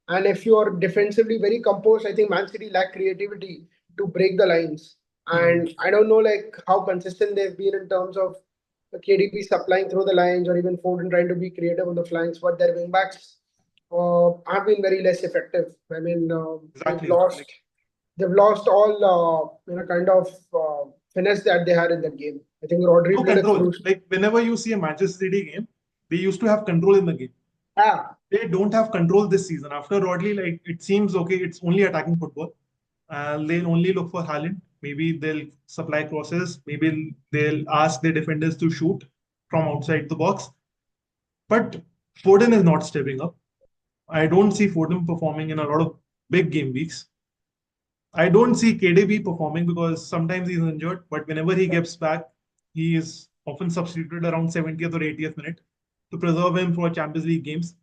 And if you are defensively very composed, I think Man City lack creativity to break the lines. Hmm. And I don't know like how consistent they've been in terms of the KDB supplying through the lines or even Foden trying to be creative on the flanks, but their wingbacks have been very less effective. I mean, Exactly. Like they've lost all kind of finesse that they had in that game. I think Rodri no played a control. crucial. Like whenever you see a Manchester City game, they used to have control in the game. Ah, They don't have control this season. After Rodley, like it seems okay, it's only attacking football. They'll only look for Haaland. Maybe they'll supply crosses. Maybe they'll ask their defenders to shoot from outside the box. But Foden is not stepping up. I don't see Foden performing in a lot of big game weeks. I don't see KDB performing because sometimes he's injured, but whenever he gets back, he is often substituted around 70th or 80th minute to preserve him for Champions League games.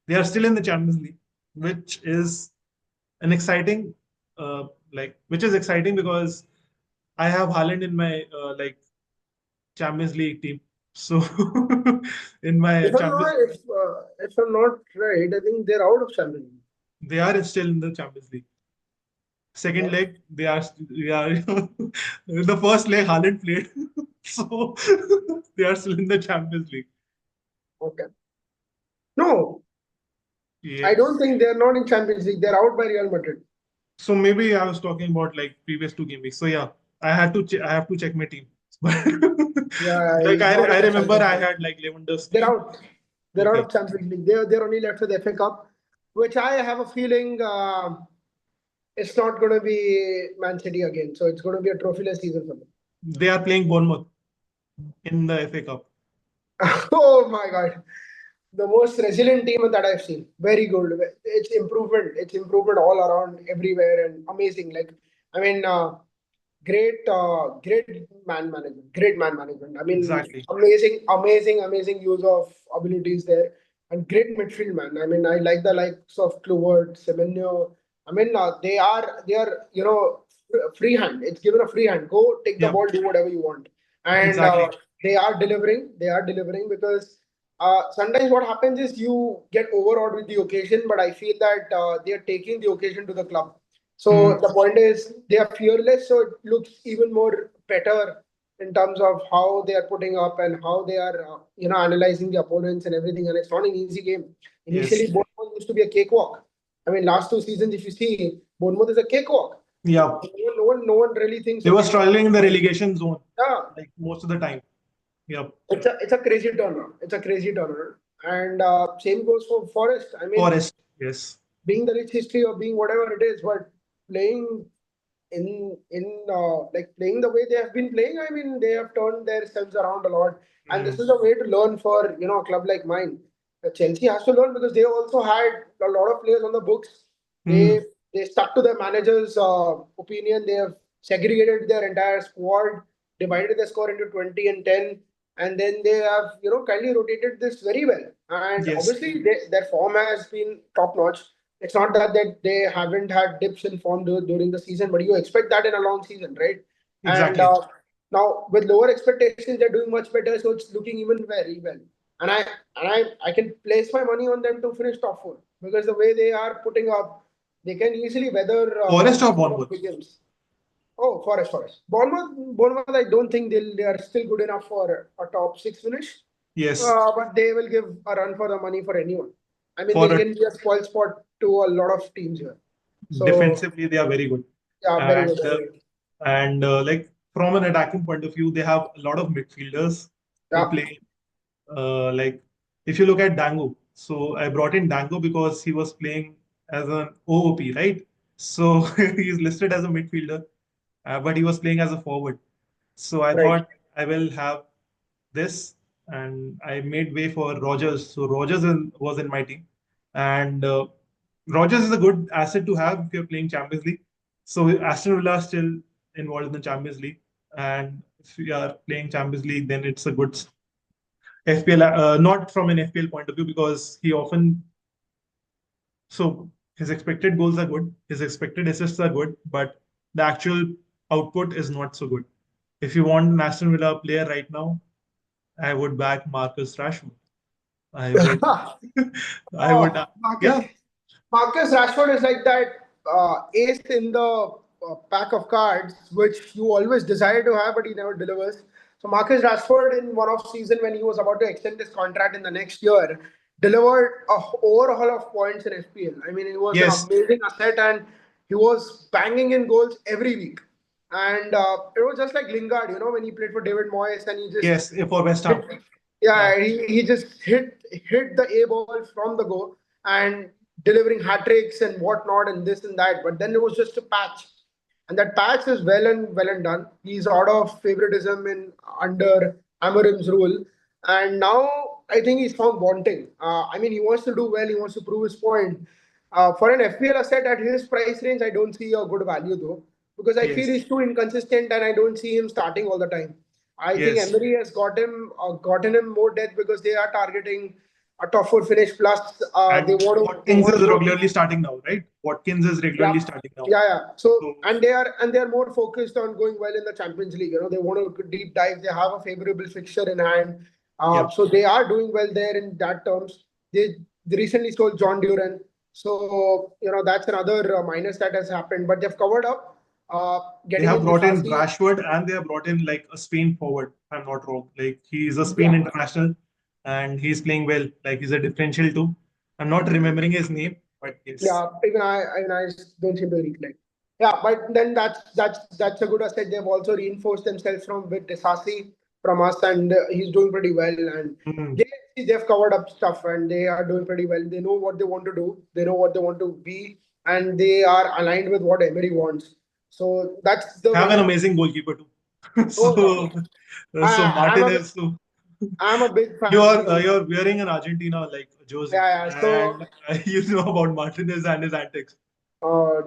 They are still in the Champions League, which is an exciting, which is exciting because I have Haaland in my Champions League team. So in my Champions, if I'm not right, I think they're out of Champions League. they are still in the Champions League. Second What? leg, they are the first leg Haaland played, so they are still in the Champions League. Okay. No, I don't Yes. think they're not in Champions League. They're out by Real Madrid. So maybe I was talking about like previous two game weeks. So yeah, I have to check my team. Yeah, Like he's not in I the remember Champions I League. had like They're Lewandowski. out. They're out Okay. of Champions League. They're only left with the FA Cup, which I have a feeling it's not going to be Man City again. So it's going to be a trophyless season for them. They are playing Bournemouth in the FA Cup. Oh my God. The most resilient team that I've seen. Very good. It's improvement. It's improvement all around, everywhere, and amazing. Like, I mean, great man management. Great man management. I mean, Exactly. amazing use of abilities there, and great midfield man. I mean, I like the likes of Kluivert, Semenyo. I mean, they are free hand. It's given a free hand. Go take the Yeah. ball, do whatever you want, and Exactly. they are delivering. They are delivering because sometimes what happens is you get overawed with the occasion, but I feel that they are taking the occasion to the club. So Hmm. the point is they are fearless, so it looks even more better in terms of how they are putting up and how they are analyzing the opponents and everything. And it's not an easy game. Initially, Yes. Bournemouth used to be a cakewalk. I mean, last two seasons, if you see, Bournemouth is a cakewalk. Yeah. No one really thinks, They were okay, they're struggling in the relegation zone yeah, like most of the time. Yep. it's a crazy turnaround. It's a crazy turnaround. And same goes for Forest. I mean, Forest. Yes. being the rich history or being whatever it is, but playing like playing the way they have been playing, I mean, they have turned themselves around a lot. And Hmm. this is a way to learn for a club like mine. Chelsea has to learn because they also had a lot of players on the books. Hmm. They stuck to their manager's opinion. They have segregated their entire squad, divided the score into 20 and 10, and then they have kindly rotated this very well. And Yes. obviously, their form has been top notch. It's not that they haven't had dips in form during the season, but you expect that in a long season, right? And Exactly. now with lower expectations, they're doing much better, so it's looking even very well. And I can place my money on them to finish top four because the way they are putting up, they can easily weather Forest or a lot of Bournemouth? big games. Oh, Forest. Bournemouth. I don't think they are still good enough for a top six finish. Yes. But they will give a run for the money for anyone. I mean, they For a can be a spoil spot to a lot of teams here. So defensively, they are very good. yeah, very good, And very good. like from an attacking point of view, they have a lot of midfielders who Yeah, play. Like if you look at Dango, so I brought in Dango because he was playing as an OOP, right? So he's listed as a midfielder, but he was playing as a forward. So I right. thought I will have this, and I made way for Rogers. So was in my team, and Rogers is a good asset to have if you're playing Champions League. So Aston Villa are still involved in the Champions League, and if we are playing Champions League, then it's a good FPL. Not from an FPL point of view because he often so his expected goals are good, his expected assists are good, but the actual output is not so good. If you want an Aston Villa player right now, I would back Marcus Rashford. I would, I would, Oh, Marcus. yeah, Marcus Rashford is like that ace in the pack of cards, which you always desire to have, but he never delivers. So Marcus Rashford, in one off season when he was about to extend his contract in the next year, delivered a overhaul of points in FPL. I mean, he was an yes, amazing asset, and he was banging in goals every week. And it was just like Lingard, when he played for David Moyes, and he just yes, for West hit, Ham. Yeah, yeah, he just hit the A ball from the go and delivering hat tricks and whatnot and this and that. But then it was just a patch, and that patch is well and done. He's out of favoritism in under Amorim's rule, and now I think he's found wanting. I mean, he wants to do well. He wants to prove his point. For an FPL asset at his price range, I don't see a good value though, because I feel yes, he's too inconsistent, and I don't see him starting all the time. I think yes. Emery has gotten him more depth because they are targeting a top four finish. Plus, they And want to Watkins is go. regularly starting now, right? Watkins is Yeah, regularly starting now. yeah. So So and they are more focused on going well in the Champions League. They want to deep dive. They have a favorable fixture in hand. yeah, So they are doing well there in that terms. They recently sold John Duran. So that's another minus that has happened. But they've covered up. they Getting have in brought in Disasi. Rashford and they have brought in like a Spain forward. If I'm not wrong. Like he is a Spain Yeah. international and he's playing well. Like he's a differential too. I'm not remembering his name, but yes. Yeah, even I don't seem to recollect. Yeah, but then that's a good asset. They've also reinforced themselves from with Desasi from us, and he's doing pretty well. And Mm, they've covered up stuff, and they are doing pretty well. They know what they want to do. They know what they want to be, and they are aligned with what Emery wants. So that's the have an one. amazing goalkeeper too. Oh yeah, So I, I'm Martin a is so I'm a big you fan of are his. you're wearing an Argentina like jersey Yeah, yeah. So and you know about Martinez and his antics. uh,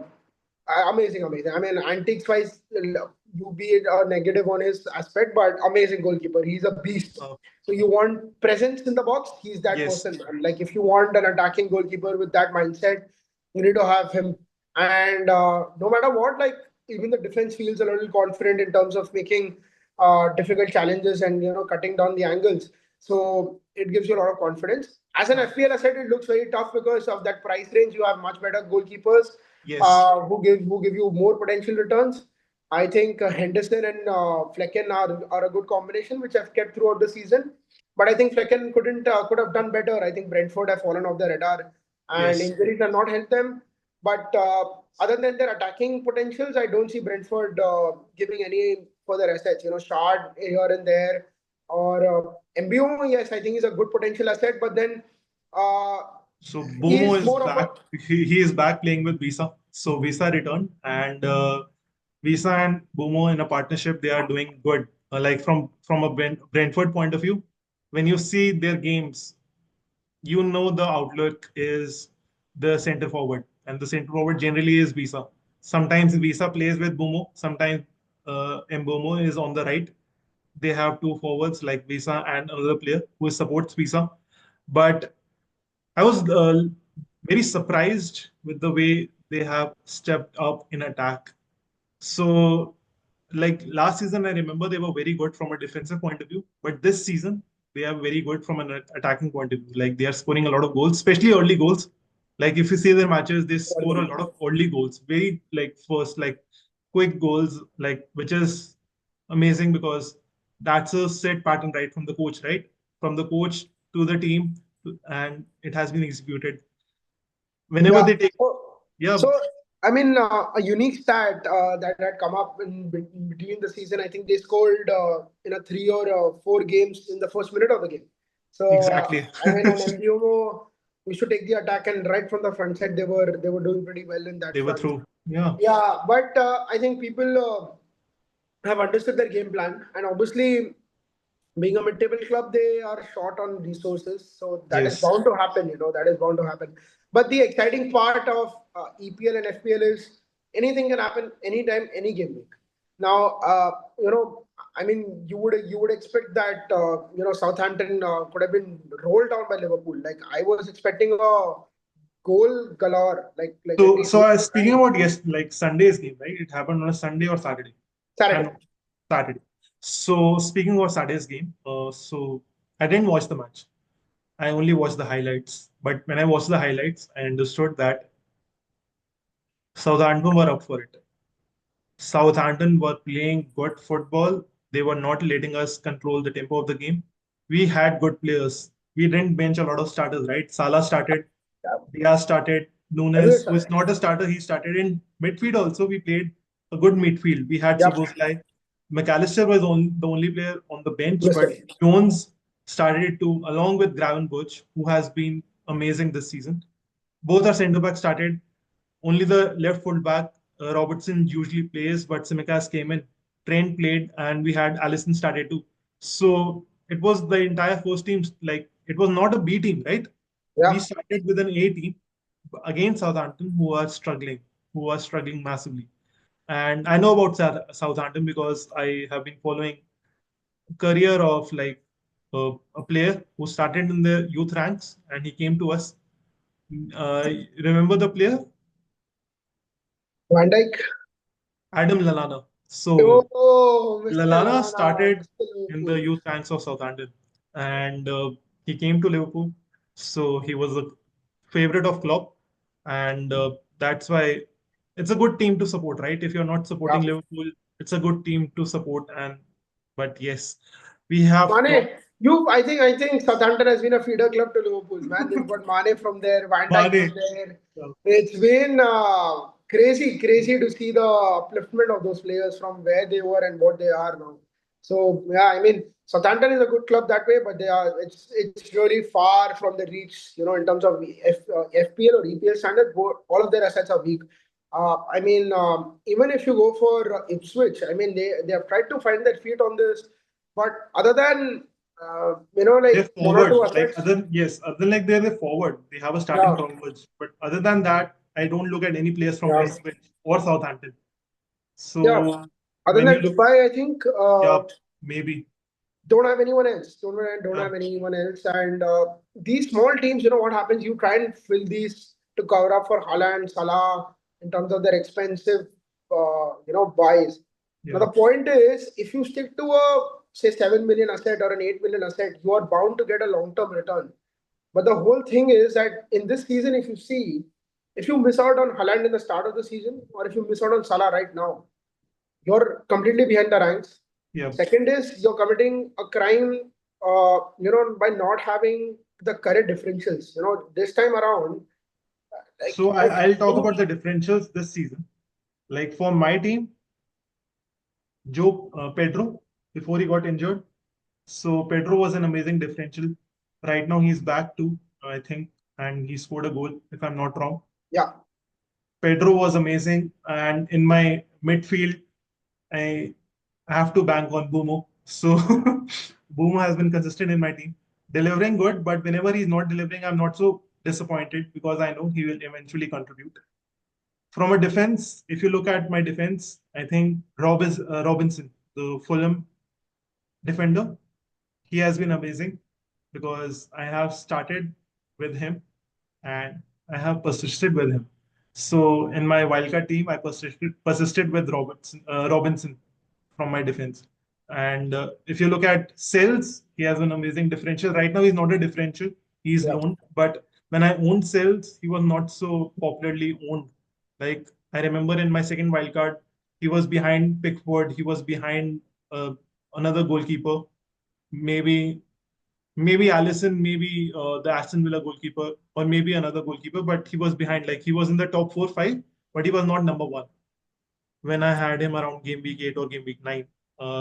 amazing. I mean, antiques wise, you be it a negative on his aspect, but amazing goalkeeper. He's a beast. Uh, So you want presence in the box, he's that yes, person. And like if you want an attacking goalkeeper with that mindset, you need to have him. And no matter what, like even the defense feels a little confident in terms of making difficult challenges and cutting down the angles. So it gives you a lot of confidence. As an uh, FPL asset, it looks very tough because of that price range. You have much better goalkeepers yes. who give you more potential returns. I think Henderson and Flecken are a good combination, which I've kept throughout the season. But I think Flecken could have done better. I think Brentford have fallen off the radar, and Yes. injuries have not helped them. But other than their attacking potentials, I don't see Brentford giving any further assets. Shard here and there, or MBO. Yes, I think is a good potential asset, but then uh, So he Bomo is is more of a back. He is back playing with Visa. So Visa returned and Visa and Bomo in a partnership, they are doing good. Like from a Brentford point of view, when you see their games, you know the outlook is the center forward, and the center forward generally is Visa. Sometimes Visa plays with Bomo, sometimes Mbomo is on the right. They have two forwards like Visa and another player who supports Visa. But I was very surprised with the way they have stepped up in attack. So, like last season, I remember they were very good from a defensive point of view, but this season they are very good from an attacking point of view. Like they are scoring a lot of goals, especially early goals. Like if you see their matches, they score a lot of early goals, very like first, like quick goals, like which is amazing because that's a set pattern right from the coach, right? From the coach to the team, and it has been executed. Whenever yeah. they take, So, yeah, so I mean, a unique stat that had come up in between the season. I think they scored in a three or four games in the first minute of the game. So exactly. I mean, an MPO, we should take the attack, and right from the front side, they were doing pretty well in that They were front. through. Yeah. Yeah, but I think people have understood their game plan, and obviously being a mid-table club, they are short on resources, so that is Yes. bound to happen. That is bound to happen. But the exciting part of EPL and FPL is anything can happen anytime, any game week. Now, I mean, you would expect that Southampton could have been rolled down by Liverpool. Like I was expecting a goal galore, like at least Speaking about yes, like Sunday's game, right? It happened on a Sunday or Saturday. I Saturday. know Saturday. So speaking about Saturday's game, so I didn't watch the match. I only watched the highlights. But when I watched the highlights, I understood that Southampton were up for it. Southampton were playing good football. They were not letting us control the tempo of the game. We had good players. We didn't bench a lot of starters, right? Salah started, Yeah, Diaz started, everywhere Nunes, who is Saturday. not a starter, he started in midfield also. We played a good midfield. We had Yep, Szoboszlai. McAllister was the only player on the bench, missed but it. Jones started to, along with Gravenberch, who has been amazing this season. Both our centre backs started. Only the left full back, Robertson, usually plays, but Tsimikas came in. Trent played, and we had Allison started too. So it was the entire first team. Like it was not a B team, right? We Yeah, started with an A team against Southampton, who are struggling massively. And I know about Southampton because I have been following career of like a player who started in the youth ranks and he came to us. Remember the player? Van Dijk. Adam Lallana. So Oh, Mr. Lallana Lallana, started Mr. in the Liverpool. youth ranks of Southampton, and he came to Liverpool. So he was a favorite of Klopp, and that's why it's a good team to support, right? If you're not supporting Yeah. Liverpool, it's a good team to support. And but yes, we have Klopp, I think Southampton has been a feeder club to Liverpool, man. They've got Mane from there, Van Dijk Mane. from there. It's been crazy to see the upliftment of those players from where they were and what they are now. So yeah, I mean Southampton is a good club that way, but they are it's really far from the reach, in terms of FPL or EPL standard. All of their assets are weak. I mean, even if you go for Ipswich, I mean they have tried to find their feet on this, but other than They're like one or two forward. Like assets, other than like they're the forward. They have a starting yeah, coverage. But other than that, I don't look at any players from yeah, Ipswich or Southampton. yeah. So Other when you than look, Dubai, I think yeah, maybe. don't have anyone else. Don't Yeah. have anyone else. And these small teams, what happens? You try and fill these to cover up for Haaland, Salah in terms of their expensive, buys. Now Yeah. the point is, if you stick to a say 7 million asset or an 8 million asset, you are bound to get a long-term return. But the whole thing is that in this season, if you see, if you miss out on Haaland in the start of the season, or if you miss out on Salah right now, you're completely behind the ranks. Yeah. Second is you're committing a crime, by not having the correct differentials. This time around, like So like I'll talk about the differentials this season. Like for my team, Joe Pedro, before he got injured. So Pedro was an amazing differential. Right now he's back too, I think, and he scored a goal, if I'm not wrong. yeah, Pedro was amazing. And in my midfield, I have to bank on Bumo. So Bumo has been consistent in my team, delivering good, but whenever he's not delivering, I'm not so disappointed because I know he will eventually contribute. From a defense, if you look at my defense, I think Robinson, the Fulham defender, he has been amazing because I have started with him and I have persisted with him. So in my wildcard team, I persisted with Robinson from my defense. And if you look at sales, he has an amazing differential. Right now, he's not a differential; he's yeah, loaned. But when I owned sales, he was not so popularly owned. Like I remember in my second wildcard, he was behind Pickford. He was behind another goalkeeper, maybe Allison, maybe the Aston Villa goalkeeper, or maybe another goalkeeper, but he was behind. Like he was in the top 4, 5, but he was not number one when I had him around game week 8 or game week 9.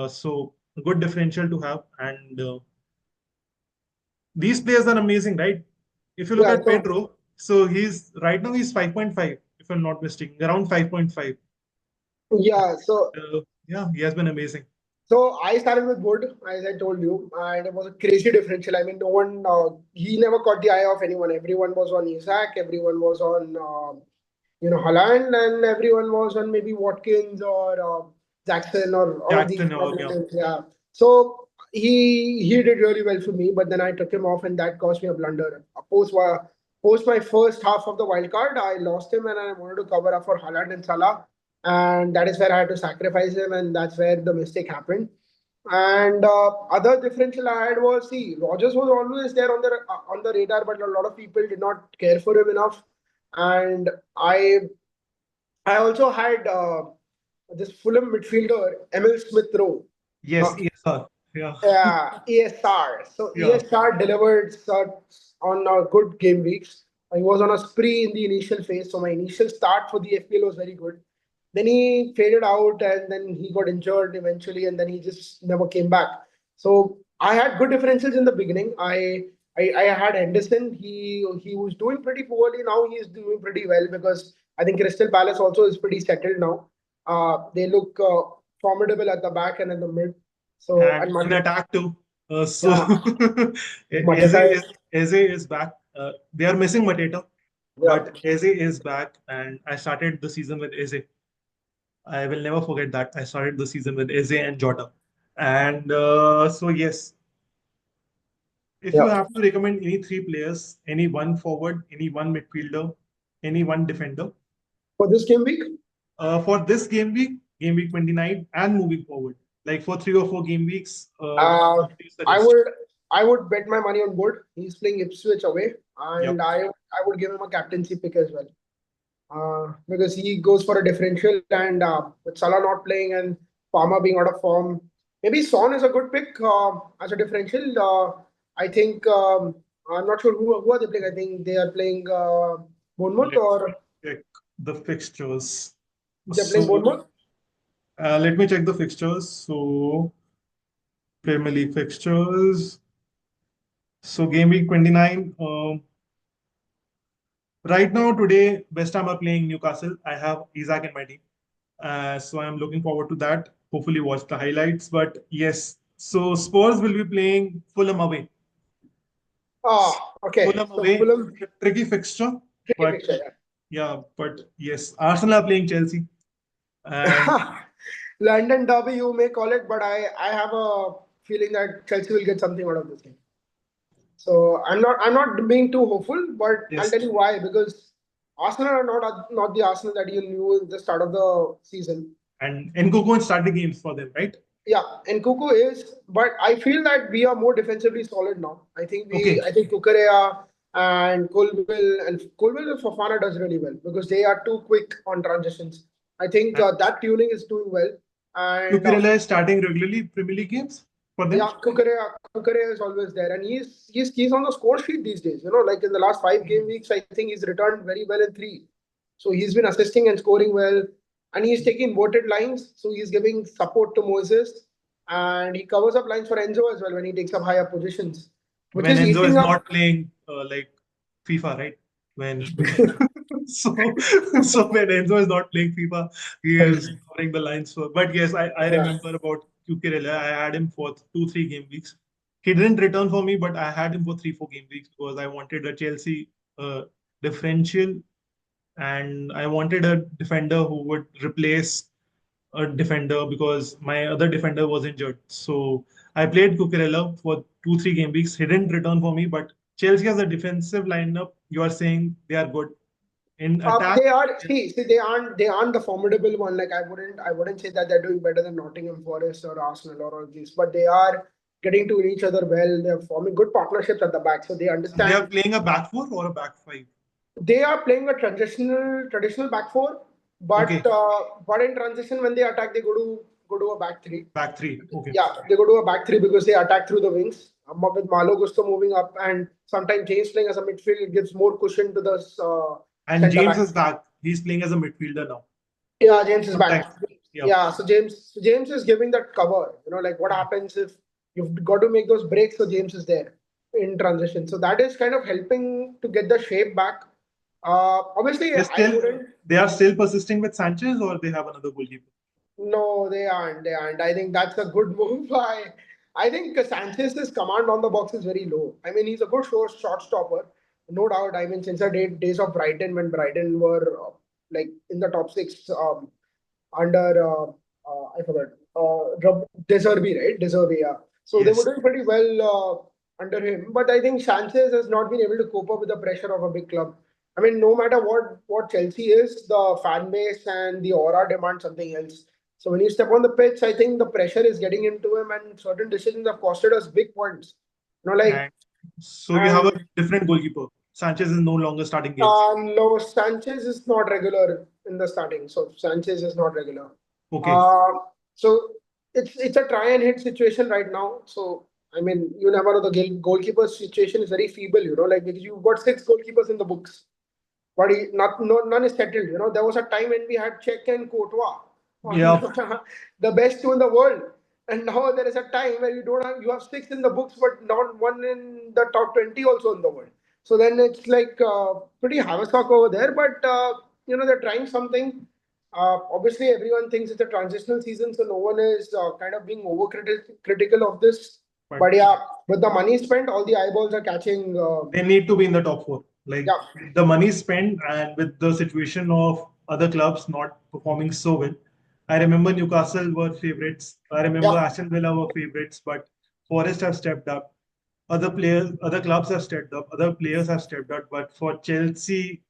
So a good differential to have. And these players are amazing, right? If you look yeah. at Pedro, so he's right now he's 5.5, if I'm not mistaken, around 5.5. Yeah. So Yeah, he has been amazing. so I started with Wood, as I told you, and it was a crazy differential. I mean, no one, he never caught the eye of anyone. Everyone was on Isaac. Everyone was on. Haaland, and everyone was on maybe Watkins or Jackson or all of these Jackson or yeah. players. Yeah. So he did really well for me, but then I took him off, and that cost me a blunder. Post my first half of the wild card, I lost him, and I wanted to cover up for Haaland and Salah, and that is where I had to sacrifice him, and that's where the mistake happened. And other differential I had was, see, Rogers was always there on the radar, but a lot of people did not care for him enough. And I also had this Fulham midfielder Emil Smith Rowe. Yes, ESR. Yeah. Yeah, ESR. So Yeah. ESR delivered on good game weeks. He was on a spree in the initial phase, so my initial start for the FPL was very good. Then he faded out, and then he got injured eventually, and then he just never came back. So I had good differentials in the beginning. I had Henderson. He was doing pretty poorly. Now he's doing pretty well because I think Crystal Palace also is pretty settled now. They look formidable at the back and in the mid. So And and in attack too. So yeah, Eze Mateta is is Eze is back. They are missing Mateta, yeah. but Eze is back, and I started the season with Eze. I will never forget that. I started the season with Eze and Jota. And so, yes, if you Yeah. have to recommend any three players, any one forward, any one midfielder, any one defender, For this game week, for this game week 29, and moving forward, like for 3 or 4 game weeks, uh, what do you I suggest? would I would bet my money on Wood. He's playing Ipswich away, and Yep. I would give him a captaincy pick as well. Because he goes for a differential, and with Salah not playing and Palmer being out of form, maybe Son is a good pick as a differential. I think I'm not sure who are they playing. I think they are playing Bournemouth, Let or me check the fixtures. they're playing So, Bournemouth. let me check the fixtures. So, Premier League fixtures. So, game week 29. Right now, today, West Ham are playing Newcastle. I have Isaac in my team. So I'm looking forward to that. Hopefully, watch the highlights. But yes, so Spurs will be playing Fulham away. Okay. Fulham So away, Fulham, tricky fixture. tricky But fixture. yeah, but yes, Arsenal are playing Chelsea. And Yeah. London derby, you may call it, but I have a feeling that Chelsea will get something out of this game. So I'm not being too hopeful, but I'll yes, tell you why. Because Arsenal are not the Arsenal that you knew at the start of the season. and Nkunku start the games for them, right? Yeah, and Kuku is, but I feel that we are more defensively solid now. Okay. I think Kukurea and Colville and Fofana does really well because they are too quick on transitions. I think And that tuning is doing well, and Cucurella is starting regularly Premier League games for them. yeah, Kukurea is always there, and he's on the score sheet these days. Like in the last 5 game weeks, I think he's returned very well in three. So he's been assisting and scoring well, and he's taking inverted lines. So he's giving support to Moses, and he covers up lines for Enzo as well when he takes up higher positions, which When is Enzo is eating up. not playing like FIFA, right? When so so when Enzo is not playing FIFA, he is scoring the lines for. But yes, I Yeah. remember about Cucurella. I had him for 2 3 game weeks. He didn't return for me, but I had him for 3 4 game weeks because I wanted a Chelsea differential, and I wanted a defender who would replace a defender because my other defender was injured. So I played Cucurella for 2 3 game weeks. He didn't return for me, but Chelsea has a defensive lineup. You are saying they are good in attack. They are see they aren't the formidable one. Like I wouldn't say that they're doing better than Nottingham Forest or Arsenal or all these, but they are getting to each other well. They're forming good partnerships at the back, so they They are understand. playing a back four or a back five. They are playing a traditional back four, Okay, but in transition when they attack, they go to a back three. back three. Okay, Yeah, they go to a back three because they attack through the wings. With Malo Gusto moving up, and sometimes James playing as a midfield, it gives more cushion to the and centre James back. is back. He's playing as a midfielder now. Yeah, James is back. Sometimes. Yeah. Yeah, so James is giving that cover. Like what happens if you've got to make those breaks, so James is there in transition. So that is kind of helping to get the shape back. Obviously, They I still wouldn't. they are still persisting with Sanchez, or they have another goalkeeper. No, they aren't. They aren't. I think that's a good move. I think Sanchez's command on the box is very low. I mean, he's a good short stopper, no doubt. I mean, since the days of Brighton, when Brighton were like in the top six under I forgot Deserbi, right? Deserbi, yeah. So they were Yes. doing pretty well under him, but I think Sanchez has not been able to cope up with the pressure of a big club. I mean, no matter what Chelsea is, the fan base and the aura demand something else. So when you step on the pitch, I think the pressure is getting into him, and certain decisions have costed us big points. You know, like And so you have a and different goalkeeper. Sanchez is no longer starting games. no, Sanchez is not regular in the starting. So Sanchez is not regular. Okay. Uh, so it's a try and hit situation right now. So I mean, you never know. The goalkeeper situation is very feeble. You know, like because you've got six goalkeepers in the books, but none is settled. You know, there was a time when we had Czech and Courtois, Yeah. the best two in the world, and now there is a time where you have six in the books, but not one in the top 20 also in the world. So then it's like pretty havoc over there. But they're trying something. Obviously, everyone thinks it's a transitional season, so no one is kind of being critical of this. But But yeah, with the money spent, all the eyeballs are catching. they need to be in the top four. Like Yeah, the money spent and with the situation of other clubs not performing so well. I remember Newcastle were favorites. I remember yeah, Aston Villa were favorites, but Forest have stepped up. Other players, other clubs have stepped up. Other players have stepped up. But for Chelsea,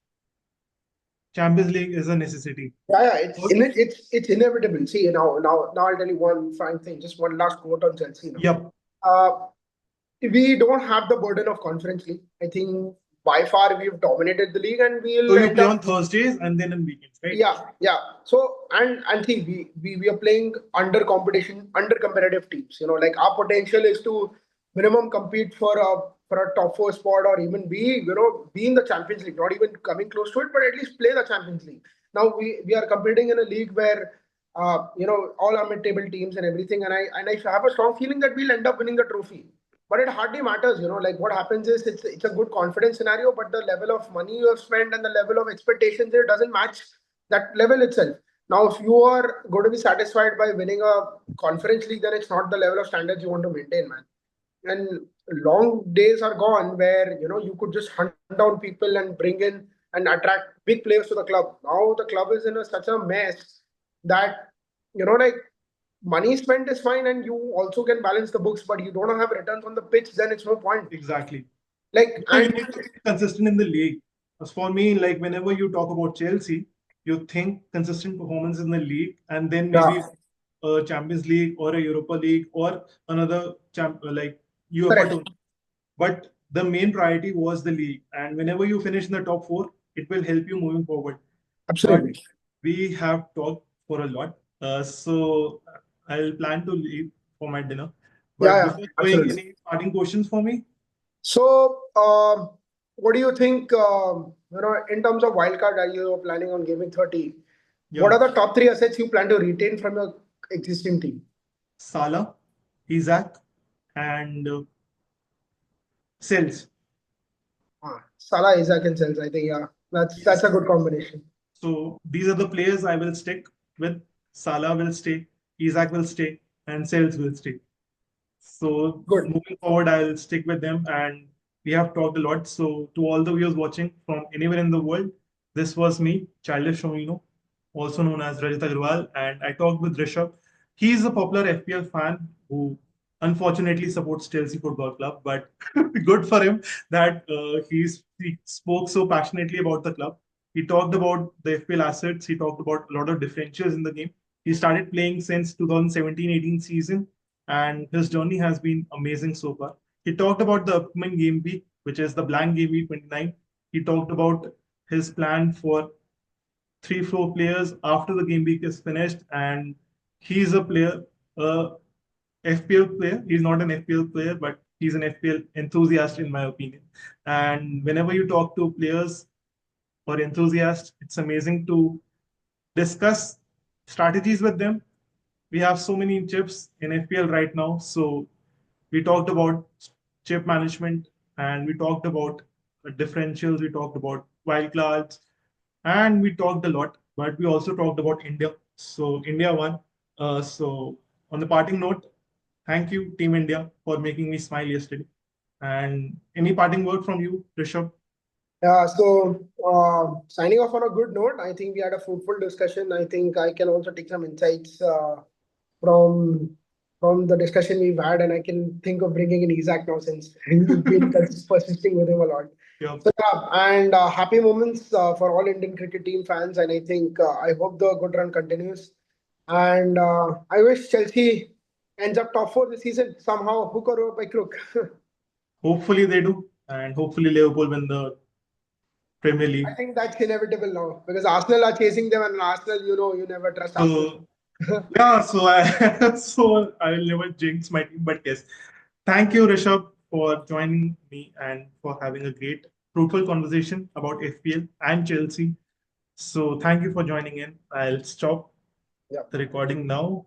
Champions League is a necessity. yeah. It's inevitable. See, now I'll tell you one fine thing. Just one last quote on Chelsea. Yep. Uh, we don't have the burden of Conference League. I think by far we've dominated the league, and So we'll you end play up. on Thursdays and then on weekends, right? Yeah, yeah. So and see, we are playing under competitive teams. You know, like our potential is to minimum compete for a top four spot, or even be in the Champions League. Not even coming close to it, but at least play the Champions League. Now we are competing in a league where all are mid-table teams and everything, and I have a strong feeling that we'll end up winning the trophy. But it hardly matters, like what happens is it's a good confidence scenario, but the level of money you have spent and the level of expectations there doesn't match that level itself. Now, if you are going to be satisfied by winning a conference league, then it's not the level of standards you want to maintain, man. And long days are gone where you could just hunt down people and bring in and attract big players to the club. Now the club is in such a mess that like money spent is fine, and you also can balance the books, but you don't have returns on the pitch, then it's no point. Exactly. Like So you and need to be consistent in the league. As for me, like whenever you talk about Chelsea, you think consistent performance in the league, and then maybe yeah, a Champions League or a Europa League or another like UEFA correct, tournament. But the main priority was the league, and whenever you finish in the top four, it will help you moving forward. But absolutely. we have talked for a lot, so I'll plan to leave for my dinner. Yeah, But yeah, before going, absolutely. any parting questions for me? So, what do you think? In terms of wildcard, are you planning on giving 30? What Yeah, are the top three assets you plan to retain from your existing team? Salah, Isaac, and Sales. Salah, Isaac, and Sels. I think yeah, that's Yes. a good combination. So these are the players I will stick with. Salah will stay, Isaac will stay, and Sales will stay. So Good. moving forward, I'll stick with them. And we have talked a lot. So to all the viewers watching from anywhere in the world, this was me, Childish Firmino, also known as Rajat Aggarwal, and I talked with Rishabh. He's a popular FPL fan who unfortunately supports Chelsea Football Club, but good for him that he spoke so passionately about the club. He talked about the FPL assets. He talked about a lot of differentials in the game. He started playing since 2017-18 season, and his journey has been amazing so far. He talked about the upcoming game week, which is the blank game week 29. He talked about his plan for 3 4 players after the game week is finished, and he's a player, FPL player. He's not an FPL player, but he's an FPL enthusiast, in my opinion. And whenever you talk to players or enthusiasts, it's amazing to discuss strategies with them. We have so many chips in FPL right now. So we talked about chip management, and we talked about differentials, we talked about wildcards, and we talked a lot, but we also talked about India. So India won. So on the parting note, thank you, Team India, for making me smile yesterday. And any parting word from you, Rishabh? Yeah, so signing off on a good note, I think we had a fruitful discussion. I think I can also take some insights from from the discussion we've had, and I can think of bringing in Isaac now since you've been persisting with him a lot. Yep. So yeah, and happy moments for all Indian cricket team fans, and I think I hope the good run continues, and I wish Chelsea ends up top four this season somehow, hook or by crook. Hopefully they do, and hopefully Liverpool win the Premier I League. think that's inevitable now because Arsenal are chasing them, and Arsenal, you know, you never trust Arsenal. So yeah, so I so I will never jinx my team, but yes, thank you, Rishabh, for joining me and for having a great, fruitful conversation about FPL and Chelsea. So thank you for joining in. I'll stop Yeah. the recording now.